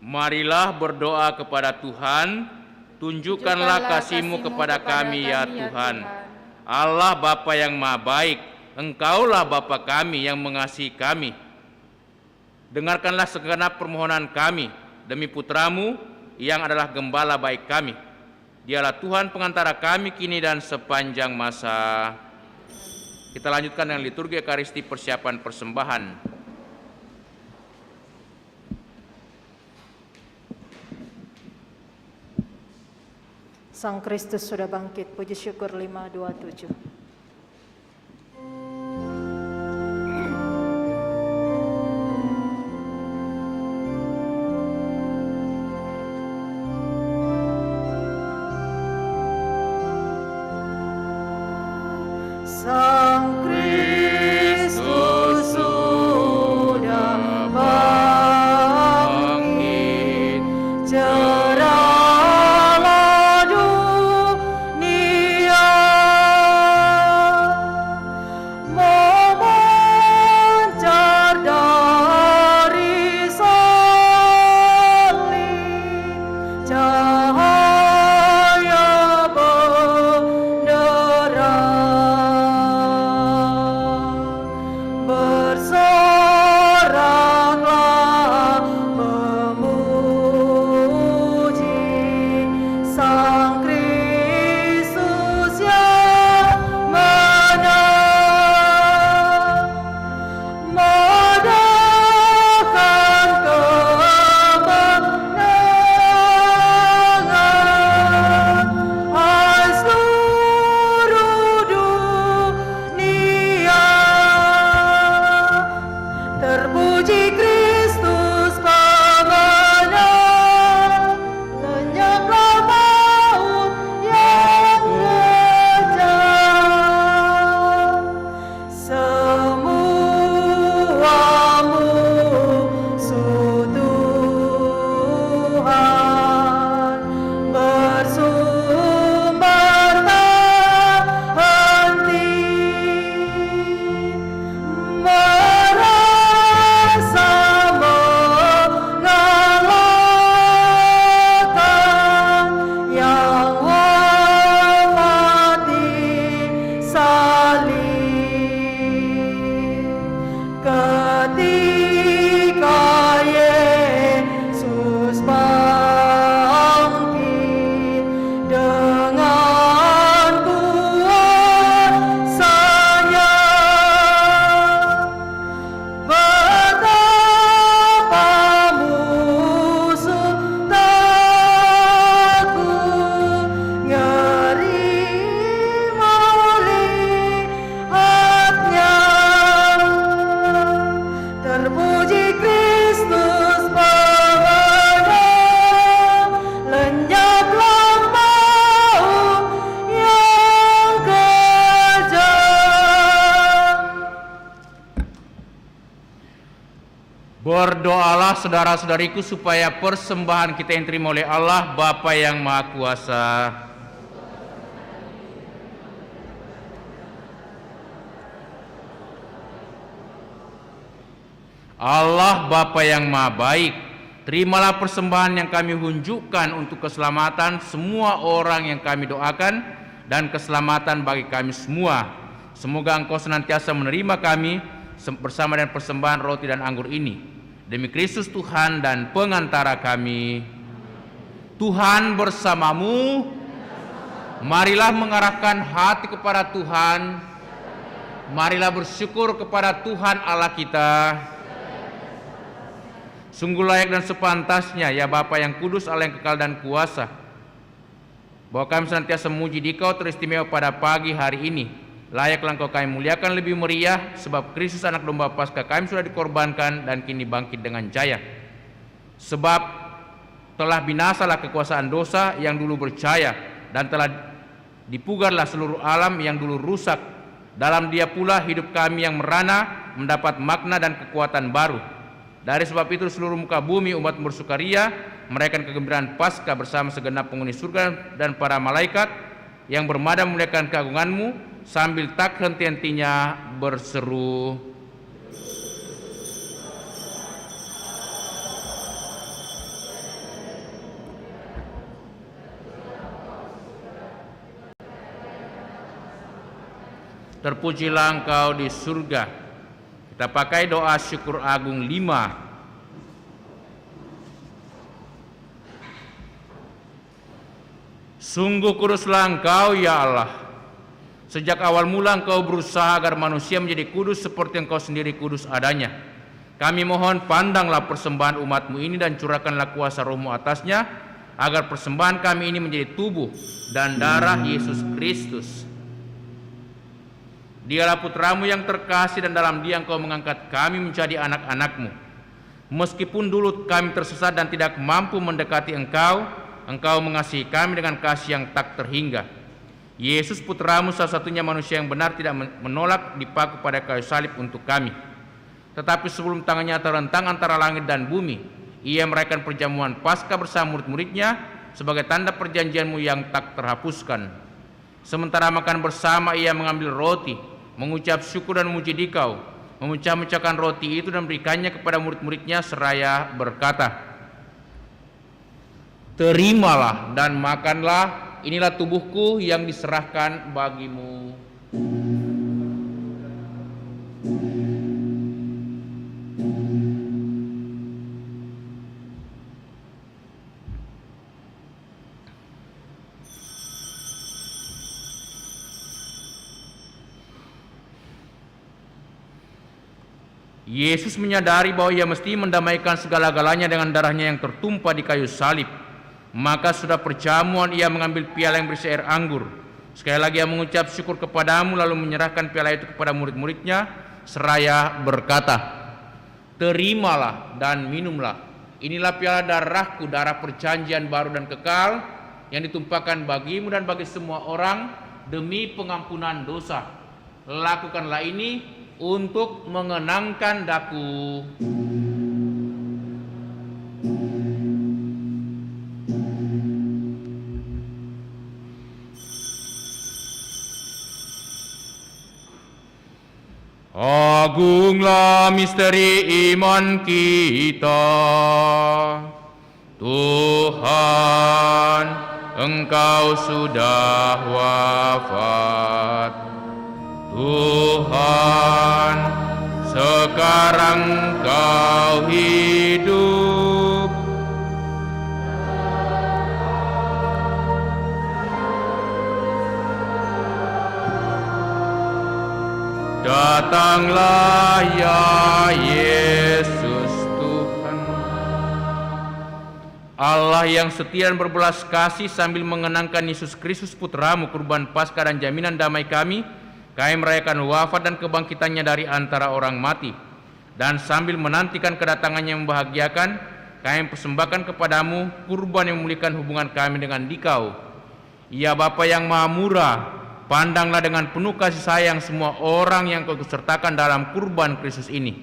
Marilah berdoa kepada Tuhan, tunjukkanlah kasih-Mu kepada kami ya Tuhan. Allah Bapa yang Maha Baik, Engkaulah Bapa kami yang mengasihi kami. Dengarkanlah segenap permohonan kami demi Putra-Mu yang adalah gembala baik kami. Dialah Tuhan pengantara kami kini dan sepanjang masa. Kita lanjutkan dengan liturgi Ekaristi persiapan persembahan. Sang Kristus sudah bangkit, puji syukur 527. Sang Kristus sudah bangkit, cerahlah dunia, memancar dari salib, cahaya benderang. Bersoraklah memuji Sang Kristus yang menang, mendapatkan kemenangan. Hai seluruh dunia, terpuji Kristus pemenang, lenyaplah maut yang kejam. Semua musuh Tuhan bersumber tak henti, merasa mengalahkan yang mati salib. Ketika Yesus bangkit dengan kuasa-Nya, betapa musuh takut, ngeri melihatnya. Terpuji Kristus pemenang, lenyaplah maut yang kejam. Berdoalah saudara-saudariku supaya persembahan kita yang terima oleh Allah Bapa yang Maha Kuasa, Allah Bapa yang Maha Baik, terimalah persembahan yang kami hunjukkan untuk keselamatan semua orang yang kami doakan dan keselamatan bagi kami semua. Semoga Engkau senantiasa menerima kami bersama dengan persembahan roti dan anggur ini. Demi Kristus Tuhan dan pengantara kami. Tuhan bersamamu Marilah mengarahkan hati kepada Tuhan. Marilah bersyukur kepada Tuhan Allah kita. Sungguh layak dan sepantasnya ya Bapa yang kudus, Allah yang kekal dan kuasa, bahwa kami senantiasa memuji Dikau teristimewa pada pagi hari ini. Layaklah Engkau kami muliakan lebih meriah, sebab Kristus anak domba Paskah kami sudah dikorbankan dan kini bangkit dengan jaya. Sebab telah binasalah kekuasaan dosa yang dulu berjaya, dan telah dipugarlah seluruh alam yang dulu rusak. Dalam Dia pula hidup kami yang merana mendapat makna dan kekuatan baru. Dari sebab itu seluruh muka bumi umat bersukaria, merayakan kegembiraan Paskah bersama segenap penghuni surga dan para malaikat yang bermada memuliakan keagungan-Mu, sambil tak henti-hentinya berseru, terpujilah Engkau di surga. Kita pakai doa syukur agung 5. Sungguh kuduslah Engkau ya Allah. Sejak awal mula Engkau berusaha agar manusia menjadi kudus seperti Engkau sendiri kudus adanya. Kami mohon pandanglah persembahan umat-Mu ini dan curahkanlah kuasa Roh-Mu atasnya, agar persembahan kami ini menjadi tubuh dan darah Yesus Kristus. Dialah Putra-Mu yang terkasih, dan dalam Dia Engkau mengangkat kami menjadi anak-anak-Mu. Meskipun dulu kami tersesat dan tidak mampu mendekati Engkau, Engkau mengasihi kami dengan kasih yang tak terhingga. Yesus Putra-Mu satu-satunya manusia yang benar tidak menolak dipaku pada kayu salib untuk kami. Tetapi sebelum tangannya terentang antara langit dan bumi, Ia merayakan perjamuan Paskah bersama murid-murid-Nya sebagai tanda perjanjian-Mu yang tak terhapuskan. Sementara makan bersama, Ia mengambil roti, mengucap syukur dan memuji Dikau, memecah-mecahkan roti itu dan memberikannya kepada murid-murid-Nya seraya berkata, "Terimalah dan makanlah, inilah tubuhku yang diserahkan bagimu." Yesus menyadari bahwa Ia mesti mendamaikan segala-galanya dengan darahnya yang tertumpah di kayu salib. Maka sudah perjamuan Ia mengambil piala yang berisi air anggur. Sekali lagi Ia mengucap syukur kepadamu, lalu menyerahkan piala itu kepada murid-murid-Nya seraya berkata, "Terimalah dan minumlah. Inilah piala darahku, darah perjanjian baru dan kekal, yang ditumpahkan bagimu dan bagi semua orang demi pengampunan dosa. Lakukanlah ini untuk mengenangkan daku." Agunglah misteri iman kita. Tuhan, Engkau sudah wafat. Tuhan, sekarang Engkau hidup. Datanglah ya Yesus Tuhan. Allah yang setia dan berbelas kasih, sambil mengenangkan Yesus Kristus Putra-Mu, kurban Paskah dan jaminan damai kami merayakan wafat dan kebangkitannya dari antara orang mati. Dan sambil menantikan kedatangannya yang membahagiakan, kami persembahkan kepadamu kurban yang memulihkan hubungan kami dengan Dikau. Ya Bapa yang Maha Murah, pandanglah dengan penuh kasih sayang semua orang yang Kau sertakan dalam kurban Kristus ini.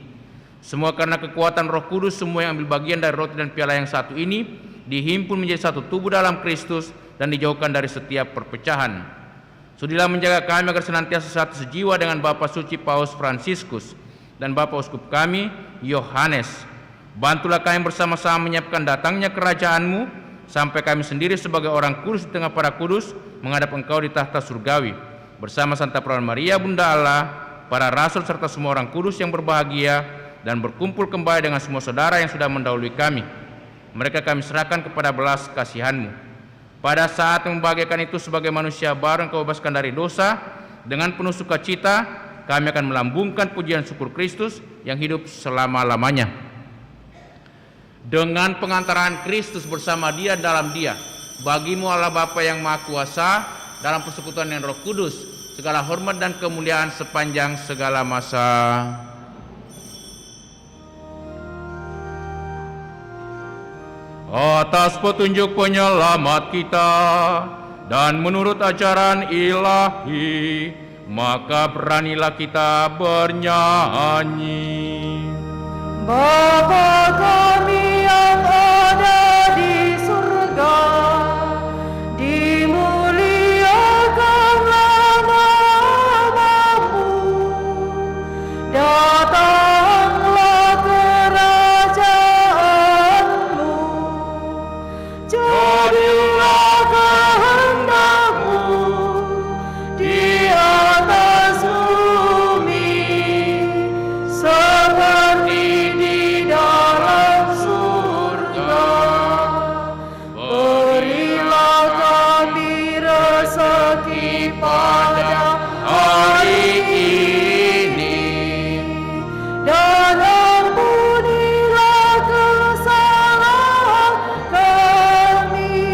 Semua karena kekuatan Roh Kudus, semua yang ambil bagian dari roti dan piala yang satu ini dihimpun menjadi satu tubuh dalam Kristus dan dijauhkan dari setiap perpecahan. Sudilah menjaga kami agar senantiasa satu sejiwa dengan Bapa Suci Paus Fransiskus dan Bapa Uskup kami Yohanes. Bantulah kami bersama-sama menyiapkan datangnya kerajaan-Mu, sampai kami sendiri sebagai orang kudus di tengah para kudus menghadap Engkau di tahta surgawi, bersama Santa Perawan Maria Bunda Allah, para rasul serta semua orang kudus yang berbahagia, dan berkumpul kembali dengan semua saudara yang sudah mendahului kami. Mereka kami serahkan kepada belas kasihan-Mu. Pada saat membahagiakan itu sebagai manusia baru yang Kau bebaskan dari dosa, dengan penuh sukacita kami akan melambungkan pujian syukur Kristus yang hidup selama-lamanya. Dengan pengantaran Kristus bersama Dia dalam Dia, bagi-Mu Allah Bapa yang Maha Kuasa, dalam persekutuan yang Roh Kudus, segala hormat dan kemuliaan sepanjang segala masa. Atas petunjuk penyelamat kita dan menurut ajaran ilahi, maka beranilah kita bernyanyi. Bapa kami yang ada di surga, dimuliakanlah nama-Mu, datanglah kerajaan-Mu, jadilah kehendak-Mu di atas bumi seperti di dalam surga. Berilah kami rezeki pada hari ini, dan ampunilah kesalahan kami,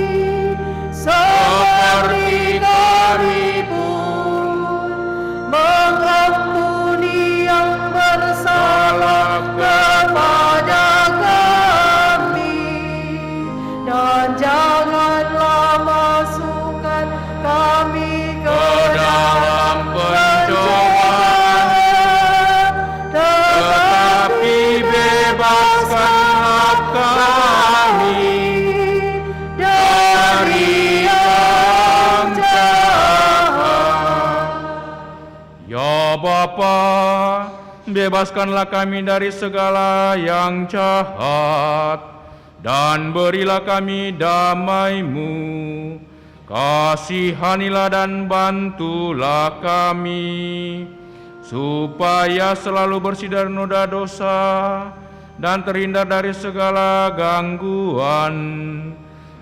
seperti kami pun mengampuni yang bersalah kepada kami, dan janganlah masukkan kami ke dalam pencobaan, tetapi bebaskanlah kami dari yang jahat. Ya Bapa, bebaskanlah kami dari segala yang jahat, dan berilah kami damai-Mu. Kasihanilah dan bantulah kami, supaya selalu bersih dari noda dosa dan terhindar dari segala gangguan,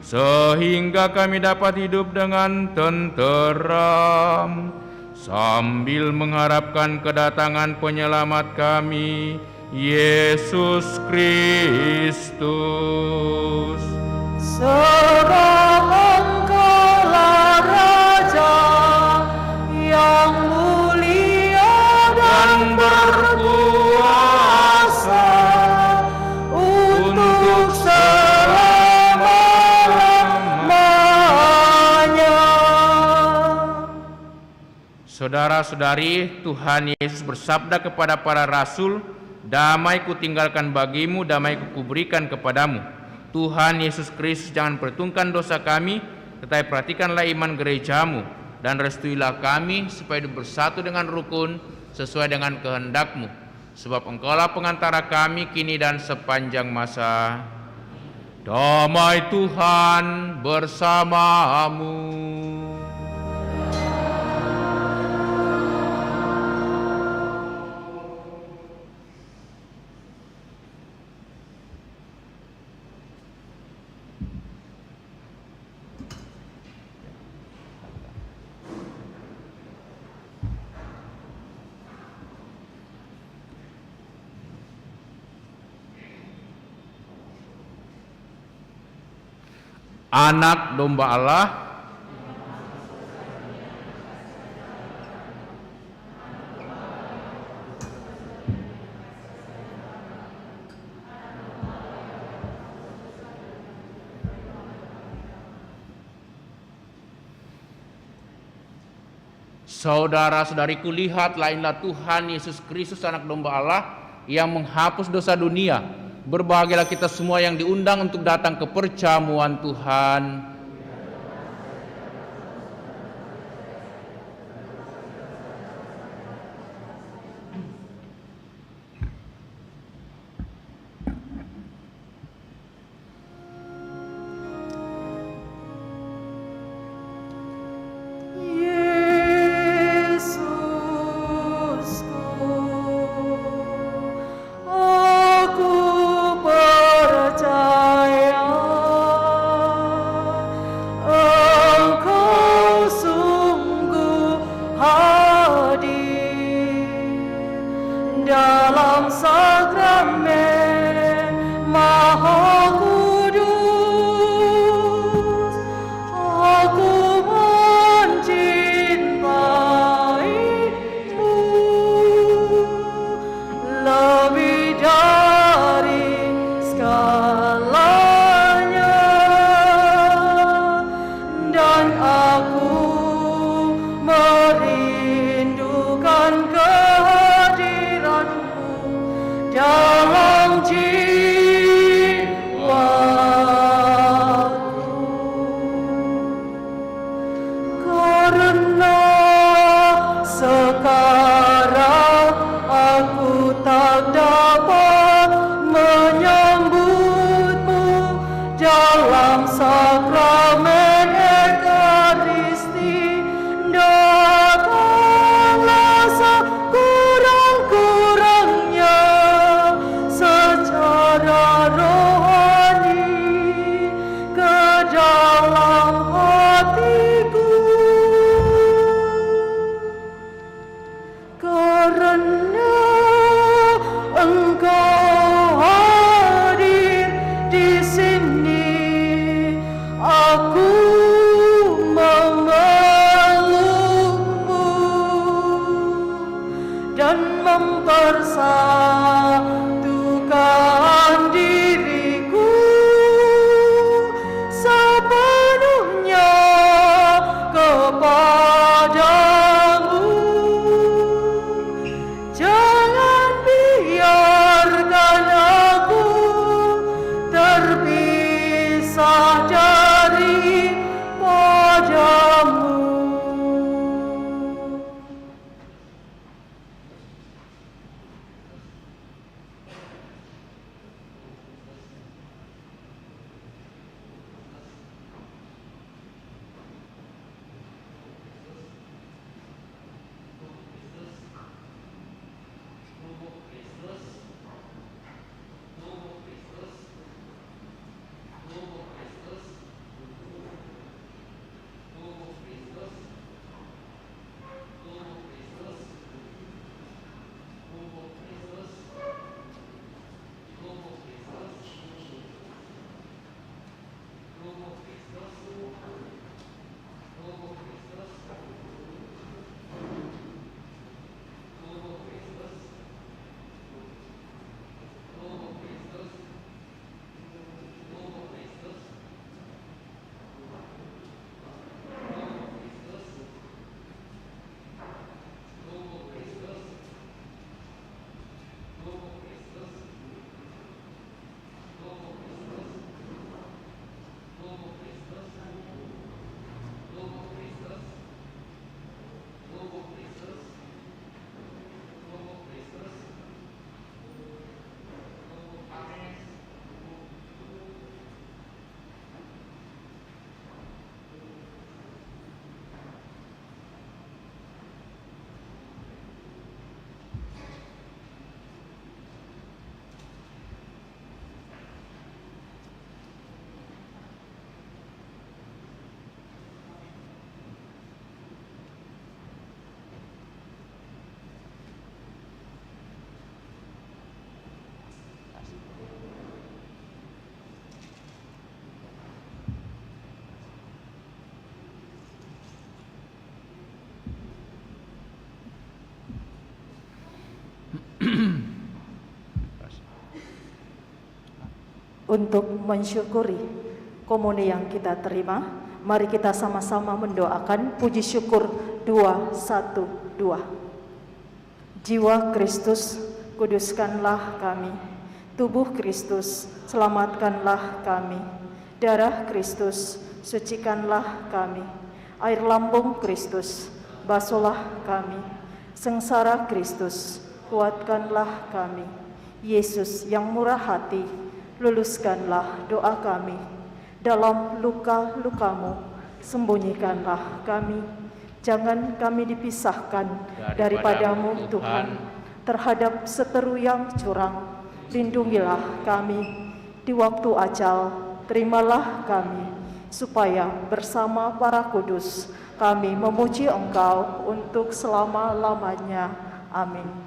sehingga kami dapat hidup dengan tenteram sambil mengharapkan kedatangan penyelamat kami, Yesus Kristus. Sebab Engkaulah Raja yang mulia dan berkuasa untuk selama-lamanya. Saudara-saudari, Tuhan Yesus bersabda kepada para rasul, "Damai kutinggalkan bagimu, damai kuberikan kepadamu." Tuhan Yesus Kristus jangan perhitungkan dosa kami, tetapi perhatikanlah iman gereja-Mu, dan restuilah kami supaya hidup bersatu dengan rukun sesuai dengan kehendak-Mu. Sebab Engkaulah pengantara kami kini dan sepanjang masa. Damai Tuhan bersamamu. Anak domba Allah, saudara-saudariku, lihatlah, inilah Tuhan Yesus Kristus, anak domba Allah yang menghapus dosa dunia. Berbahagialah kita semua yang diundang untuk datang ke perjamuan Tuhan. Aku percaya dan aku merindukan kehadiran-Mu dalam jiwaku. Karena sekarang aku tak dapat menyambut-Mu dalam sakramen Ekaristi. Datanglah sekurang-kurangnya secara rohani ke dalam hatiku, karena Engkau hadir di sini. Aku memeluk-Mu dan mempersatukan diriku sepenuhnya kepadamu. Jangan biarkan aku terpisah dari padamu. Untuk mensyukuri komuni yang kita terima, mari kita sama-sama mendoakan puji syukur 212. Jiwa Kristus, kuduskanlah kami. Tubuh Kristus, selamatkanlah kami. Darah Kristus, sucikanlah kami. Air lambung Kristus, basuhlah kami. Sengsara Kristus, kuatkanlah kami. Yesus yang murah hati, luluskanlah doa kami. Dalam luka-lukamu, sembunyikanlah kami. Jangan kami dipisahkan daripadamu Tuhan. Terhadap seteru yang curang, lindungilah kami. Di waktu ajal, terimalah kami, supaya bersama para kudus kami memuji Engkau untuk selama-lamanya. Amin.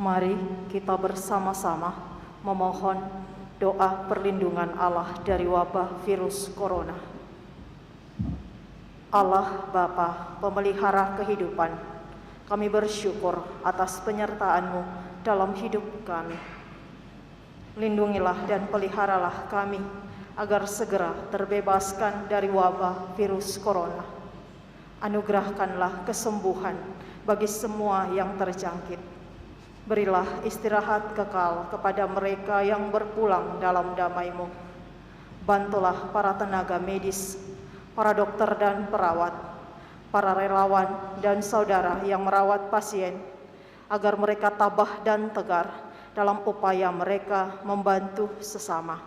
Mari kita bersama-sama memohon doa perlindungan Allah dari wabah virus corona. Allah Bapa, pemelihara kehidupan, kami bersyukur atas penyertaan-Mu dalam hidup kami. Lindungilah dan peliharalah kami agar segera terbebaskan dari wabah virus corona. Anugerahkanlah kesembuhan bagi semua yang terjangkit. Berilah istirahat kekal kepada mereka yang berpulang dalam damai-Mu. Bantulah para tenaga medis, para dokter dan perawat, para relawan dan saudara yang merawat pasien, agar mereka tabah dan tegar dalam upaya mereka membantu sesama.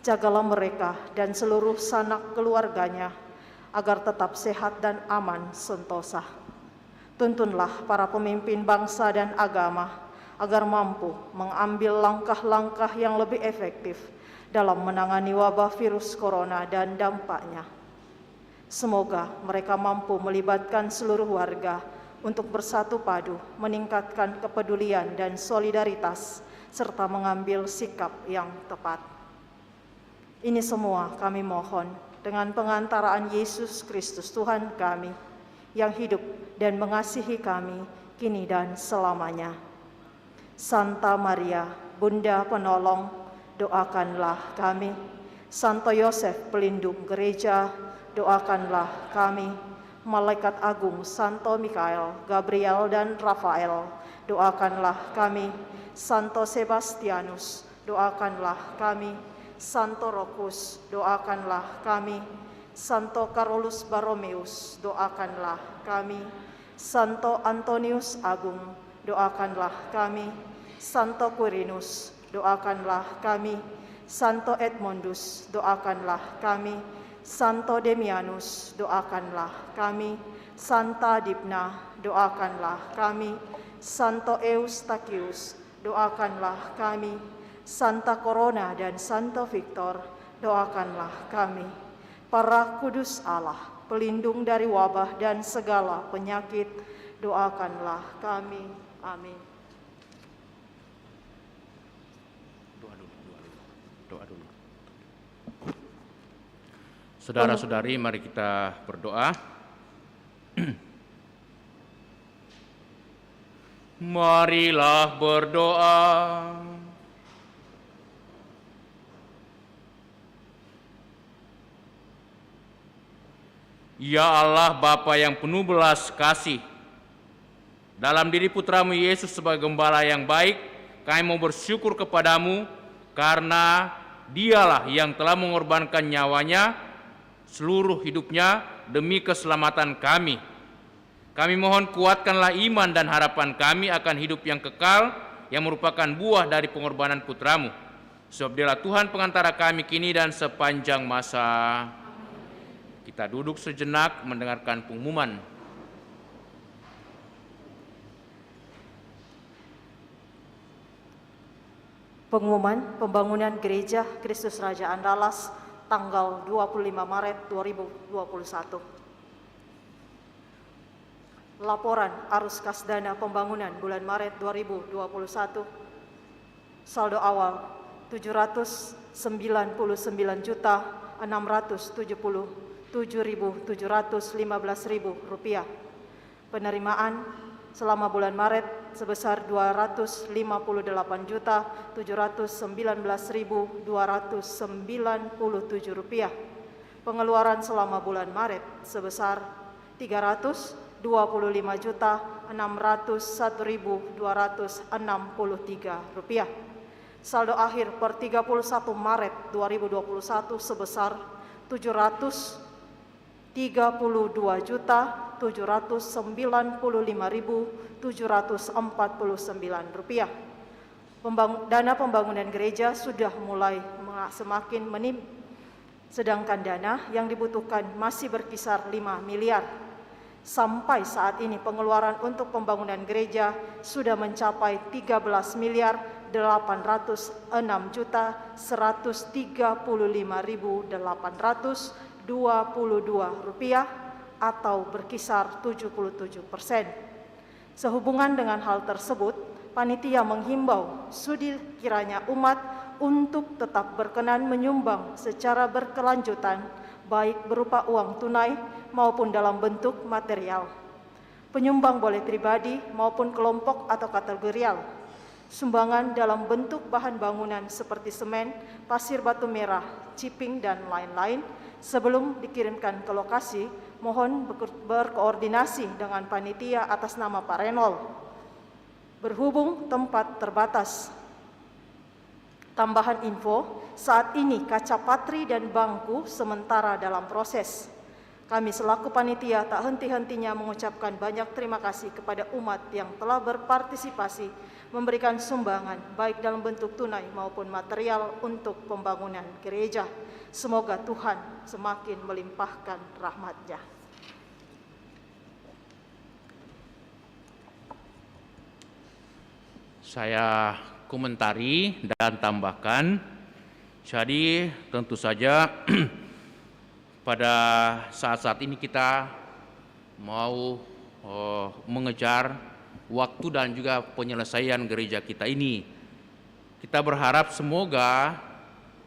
Jagalah mereka dan seluruh sanak keluarganya, agar tetap sehat dan aman sentosa. Tuntunlah para pemimpin bangsa dan agama, agar mampu mengambil langkah-langkah yang lebih efektif dalam menangani wabah virus corona dan dampaknya. Semoga mereka mampu melibatkan seluruh warga untuk bersatu padu, meningkatkan kepedulian dan solidaritas, serta mengambil sikap yang tepat. Ini semua kami mohon dengan pengantaraan Yesus Kristus Tuhan kami, yang hidup dan mengasihi kami kini dan selamanya. Santa Maria, Bunda Penolong, doakanlah kami. Santo Yosef, pelindung gereja, doakanlah kami. Malaikat agung Santo Mikael, Gabriel dan Rafael, doakanlah kami. Santo Sebastianus, doakanlah kami. Santo Rokus, doakanlah kami. Santo Carolus Borromeus, doakanlah kami. Santo Antonius Agung, doakanlah kami. Santo Quirinus, doakanlah kami. Santo Edmundus, doakanlah kami. Santo Demianus, doakanlah kami. Santa Dipna, doakanlah kami. Santo Eustachius, doakanlah kami. Santa Corona dan Santo Victor, doakanlah kami. Para kudus Allah, pelindung dari wabah dan segala penyakit, doakanlah kami. Amin. Doa dulu. Saudara-saudari, mari kita berdoa. Marilah berdoa. Ya Allah, Bapa yang penuh belas kasih, dalam diri Putramu Yesus sebagai gembala yang baik, kami mau bersyukur kepadamu karena Dialah yang telah mengorbankan nyawanya seluruh hidupnya demi keselamatan kami. Kami mohon kuatkanlah iman dan harapan kami akan hidup yang kekal yang merupakan buah dari pengorbanan Putramu. Sebab Dialah Tuhan pengantara kami kini dan sepanjang masa. Kita duduk sejenak mendengarkan pengumuman. Pengumuman pembangunan Gereja Kristus Raja Andalas tanggal 25 Maret 2021. Laporan arus kas dana pembangunan bulan Maret 2021. Saldo awal Rp709.677.715.000. Penerimaan selama bulan Maret sebesar Rp259.297. Pengeluaran selama bulan Maret sebesar Rp325.601.263. Saldo akhir per 31 Maret 2021 sebesar Rp332.795.749. Dana pembangunan gereja sudah mulai semakin menipis, sedangkan dana yang dibutuhkan masih berkisar 5 miliar. Sampai saat ini pengeluaran untuk pembangunan gereja sudah mencapai Rp13.835.822 atau berkisar 77%. Sehubungan dengan hal tersebut, panitia menghimbau sudi kiranya umat untuk tetap berkenan menyumbang secara berkelanjutan, baik berupa uang tunai maupun dalam bentuk material. Penyumbang boleh pribadi maupun kelompok atau kategorial. Sumbangan dalam bentuk bahan bangunan seperti semen, pasir batu merah, ciping, dan lain-lain sebelum dikirimkan ke lokasi, mohon berkoordinasi dengan panitia atas nama Pak Renol. Berhubung tempat terbatas. Tambahan info, saat ini kaca patri dan bangku sementara dalam proses. Kami selaku panitia tak henti-hentinya mengucapkan banyak terima kasih kepada umat yang telah berpartisipasi memberikan sumbangan baik dalam bentuk tunai maupun material untuk pembangunan gereja. Semoga Tuhan semakin melimpahkan rahmat-Nya. Saya komentari dan tambahkan, jadi tentu saja pada saat-saat ini kita mau mengejar waktu dan juga penyelesaian gereja kita ini. Kita berharap semoga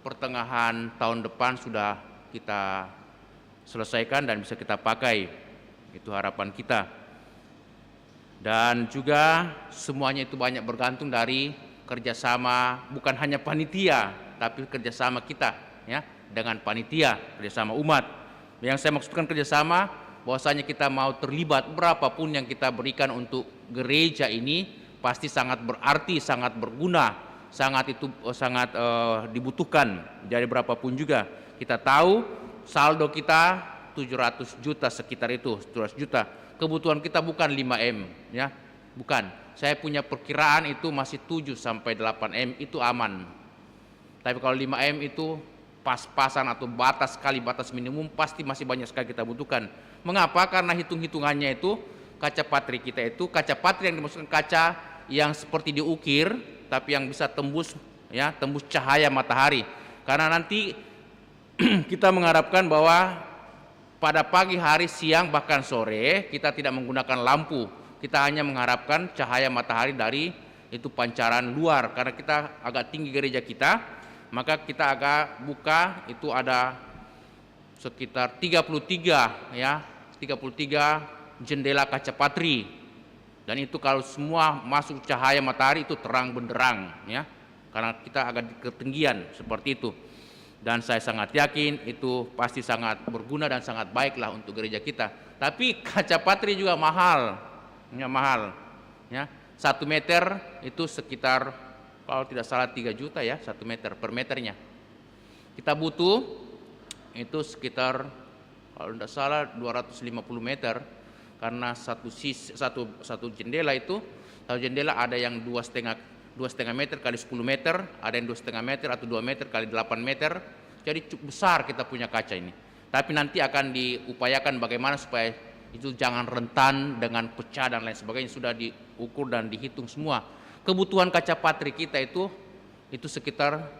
pertengahan tahun depan sudah kita selesaikan dan bisa kita pakai. Itu harapan kita. Dan juga semuanya itu banyak bergantung dari kerjasama bukan hanya panitia, tapi kerjasama kita ya dengan panitia, kerjasama umat. Yang saya maksudkan kerjasama, bahwasanya kita mau terlibat berapapun yang kita berikan untuk gereja ini pasti sangat berarti, sangat berguna, sangat dibutuhkan. Jadi berapapun juga kita tahu saldo kita 700 juta sekitar itu, 700 juta. Kebutuhan kita bukan 5M ya, bukan. Saya punya perkiraan itu masih 7 sampai 8M itu aman. Tapi kalau 5M itu pas-pasan atau batas minimum pasti masih banyak sekali kita butuhkan. Mengapa? Karena hitung-hitungannya itu kaca patri kita itu, kaca patri yang dimaksudkan kaca yang seperti diukir tapi yang bisa tembus ya, tembus cahaya matahari. Karena nanti kita mengharapkan bahwa pada pagi hari, siang, bahkan sore kita tidak menggunakan lampu. Kita hanya mengharapkan cahaya matahari dari itu pancaran luar. Karena kita agak tinggi gereja kita, maka kita agak buka itu ada sekitar 33 ya, 33 jendela kaca patri. Dan itu kalau semua masuk cahaya matahari itu terang benderang ya. Karena kita agak di ketinggian seperti itu. Dan saya sangat yakin itu pasti sangat berguna dan sangat baiklah untuk gereja kita. Tapi kaca patri juga mahal. Ya, mahal. Ya. 1 meter itu sekitar kalau tidak salah 3 juta ya, 1 meter per meternya. Kita butuh itu sekitar kalau tidak salah 250 meter karena satu jendela itu, satu jendela ada yang 2,5 meter kali 10 meter, ada yang 2,5 meter atau 2 meter kali 8 meter. Jadi cukup besar kita punya kaca ini. Tapi nanti akan diupayakan bagaimana supaya itu jangan rentan dengan pecah dan lain sebagainya, sudah diukur dan dihitung semua. Kebutuhan kaca patri kita itu sekitar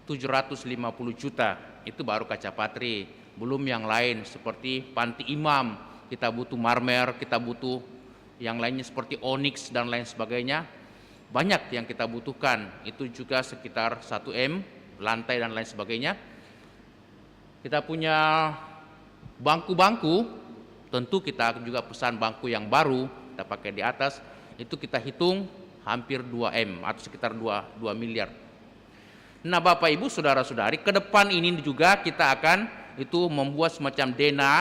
750 juta. Itu baru kaca patri, belum yang lain seperti panti imam, kita butuh marmer, kita butuh yang lainnya seperti onyx dan lain sebagainya. Banyak yang kita butuhkan, itu juga sekitar 1M, lantai dan lain sebagainya. Kita punya bangku-bangku, tentu kita juga pesan bangku yang baru, kita pakai di atas, itu kita hitung hampir 2M atau sekitar 2 miliar. Nah Bapak Ibu Saudara-saudari, ke depan ini juga kita akan itu membuat semacam dena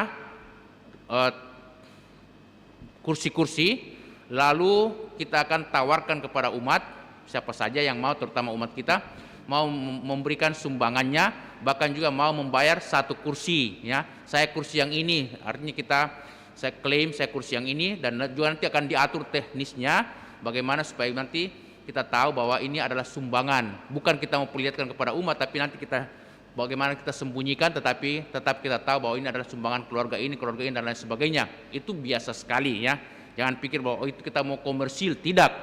kursi-kursi, lalu kita akan tawarkan kepada umat, siapa saja yang mau, terutama umat kita, mau memberikan sumbangannya, bahkan juga mau membayar 1 kursi ya. Saya kursi yang ini, artinya saya klaim saya kursi yang ini, dan juga nanti akan diatur teknisnya bagaimana supaya nanti kita tahu bahwa ini adalah sumbangan, bukan kita mau perlihatkan kepada umat, tapi nanti bagaimana kita sembunyikan, tetapi tetap kita tahu bahwa ini adalah sumbangan keluarga ini dan lain sebagainya. Itu biasa sekali ya. Jangan pikir bahwa itu kita mau komersil, tidak.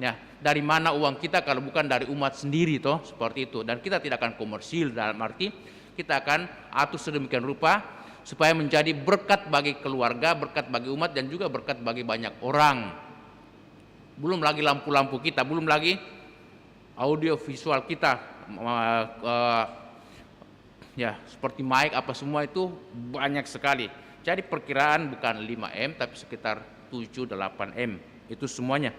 Ya, dari mana uang kita kalau bukan dari umat sendiri toh, seperti itu. Dan kita tidak akan komersil, dalam arti kita akan atur sedemikian rupa supaya menjadi berkat bagi keluarga, berkat bagi umat, dan juga berkat bagi banyak orang. Belum lagi lampu-lampu kita, belum lagi audio visual kita, ya seperti mic apa semua itu banyak sekali. Jadi perkiraan bukan 5M tapi sekitar 7-8M itu semuanya.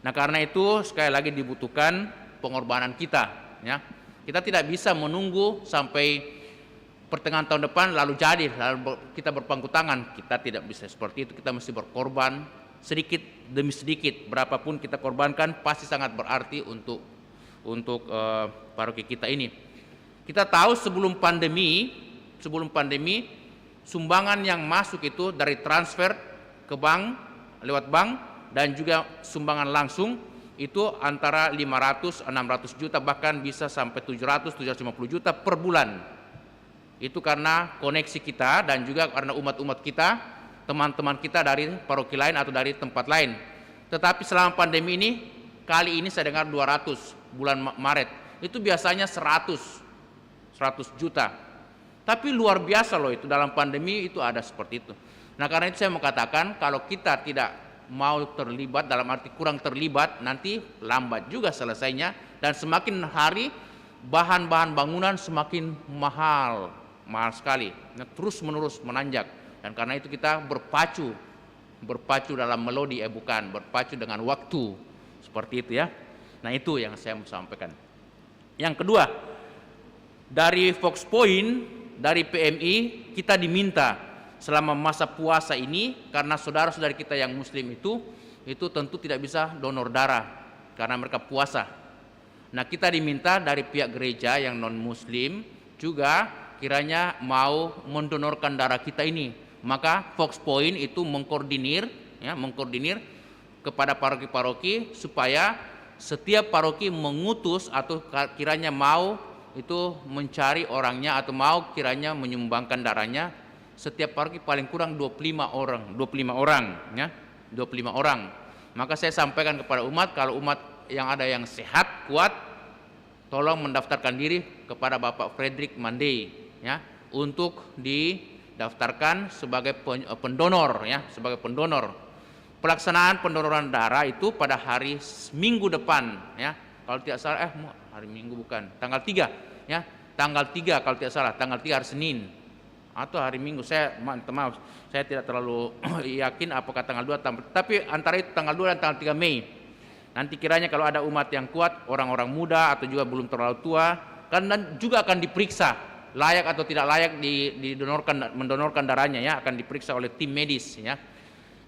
Nah karena itu sekali lagi dibutuhkan pengorbanan kita, ya. Kita tidak bisa menunggu sampai pertengahan tahun depan lalu jadi, lalu kita berpangku tangan. Kita tidak bisa seperti itu, kita mesti berkorban sedikit demi sedikit. Berapapun kita korbankan pasti sangat berarti untuk paroki kita ini. Kita tahu sebelum pandemi sumbangan yang masuk itu dari transfer ke bank, lewat bank, dan juga sumbangan langsung itu antara 500-600 juta, bahkan bisa sampai 700-750 juta per bulan. Itu karena koneksi kita dan juga karena umat-umat kita, teman-teman kita dari paroki lain atau dari tempat lain. Tetapi selama pandemi ini, kali ini saya dengar 200 bulan Maret. Itu biasanya 100 juta. Tapi luar biasa loh itu, dalam pandemi itu ada seperti itu. Nah karena itu saya mau katakan, kalau kita tidak mau terlibat, dalam arti kurang terlibat, nanti lambat juga selesainya. Dan semakin hari bahan-bahan bangunan semakin mahal sekali, nah, terus menerus menanjak. Dan karena itu kita berpacu dalam melodi, bukan berpacu dengan waktu, seperti itu ya. Nah itu yang saya mau sampaikan. Yang kedua, dari Fox Point, dari PMI, kita diminta selama masa puasa ini, karena saudara-saudari kita yang muslim itu tentu tidak bisa donor darah karena mereka puasa. Nah kita diminta dari pihak gereja yang non muslim juga kiranya mau mendonorkan darah kita ini. Maka Fox Point itu mengkoordinir kepada paroki-paroki supaya setiap paroki mengutus atau kiranya mau itu mencari orangnya atau mau kiranya menyumbangkan darahnya. Setiap paroki paling kurang 25 orang ya, 25 orang. Maka saya sampaikan kepada umat, kalau umat yang ada yang sehat, kuat, tolong mendaftarkan diri kepada Bapak Frederick Mandey ya, untuk didaftarkan sebagai pendonor ya, sebagai pendonor. Pelaksanaan pendonoran darah itu pada hari Minggu depan ya. Kalau tidak salah hari Minggu bukan, tanggal 3 ya. Tanggal 3 kalau tidak salah, tanggal 3 hari Senin atau hari Minggu, saya maaf, saya tidak terlalu yakin apakah tanggal 2, tapi antara itu tanggal 2 dan tanggal 3 Mei. Nanti kiranya kalau ada umat yang kuat, orang-orang muda atau juga belum terlalu tua, kan juga akan diperiksa layak atau tidak layak mendonorkan darahnya ya, akan diperiksa oleh tim medis ya.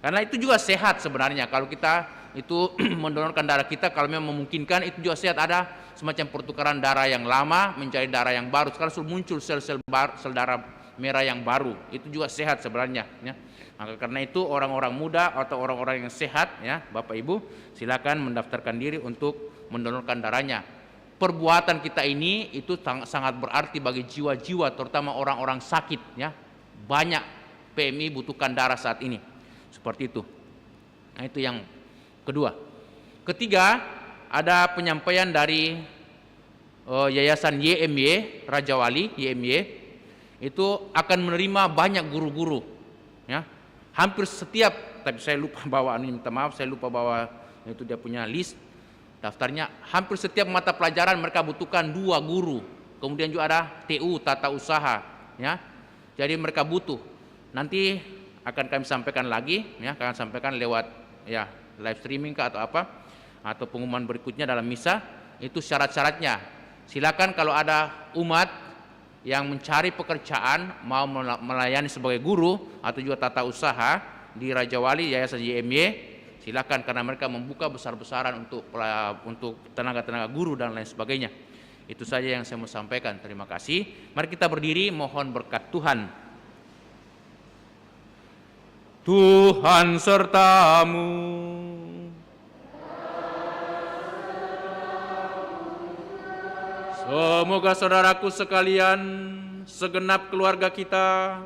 Karena itu juga sehat sebenarnya kalau kita itu mendonorkan darah kita, kalau memang memungkinkan itu juga sehat. Ada semacam pertukaran darah yang lama menjadi darah yang baru. Sekarang sudah muncul sel darah merah yang baru, itu juga sehat sebenarnya ya. Maka karena itu orang-orang muda atau orang-orang yang sehat ya, Bapak Ibu silakan mendaftarkan diri untuk mendonorkan darahnya. Perbuatan kita ini itu sangat berarti bagi jiwa-jiwa, terutama orang-orang sakit ya. Banyak PMI butuhkan darah saat ini. Seperti itu. Nah itu yang kedua. Ketiga, ada penyampaian dari Yayasan YMY Raja Wali, YMY itu akan menerima banyak guru-guru ya. Hampir setiap, tapi saya lupa bawa minta maaf, saya lupa bawa itu dia punya list daftarnya. Hampir setiap mata pelajaran mereka butuhkan 2 guru. Kemudian juga ada TU tata usaha ya. Jadi mereka butuh. Nanti akan kami sampaikan lagi ya, akan sampaikan lewat ya live streaming atau apa, atau pengumuman berikutnya dalam misa. Itu syarat-syaratnya. Silakan kalau ada umat yang mencari pekerjaan mau melayani sebagai guru atau juga tata usaha di Raja Wali Yayasan YMY, silakan, karena mereka membuka besar-besaran untuk tenaga-tenaga guru dan lain sebagainya. Itu saja yang saya mau sampaikan. Terima kasih. Mari kita berdiri, mohon berkat Tuhan. Tuhan sertamu. Semoga saudaraku sekalian, segenap keluarga kita,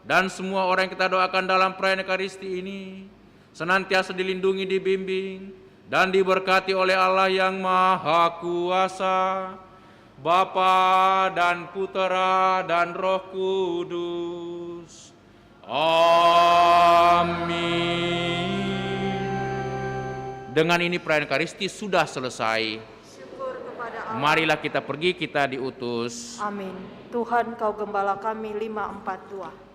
dan semua orang yang kita doakan dalam perayaan Ekaristi ini senantiasa dilindungi, dibimbing, dan diberkati oleh Allah yang Maha Kuasa, Bapa dan Putera dan Roh Kudus. Amin. Dengan ini perayaan Ekaristi sudah selesai. Syukur kepada Allah. Marilah kita pergi, kita diutus. Amin. Tuhan, Kau gembala kami 542.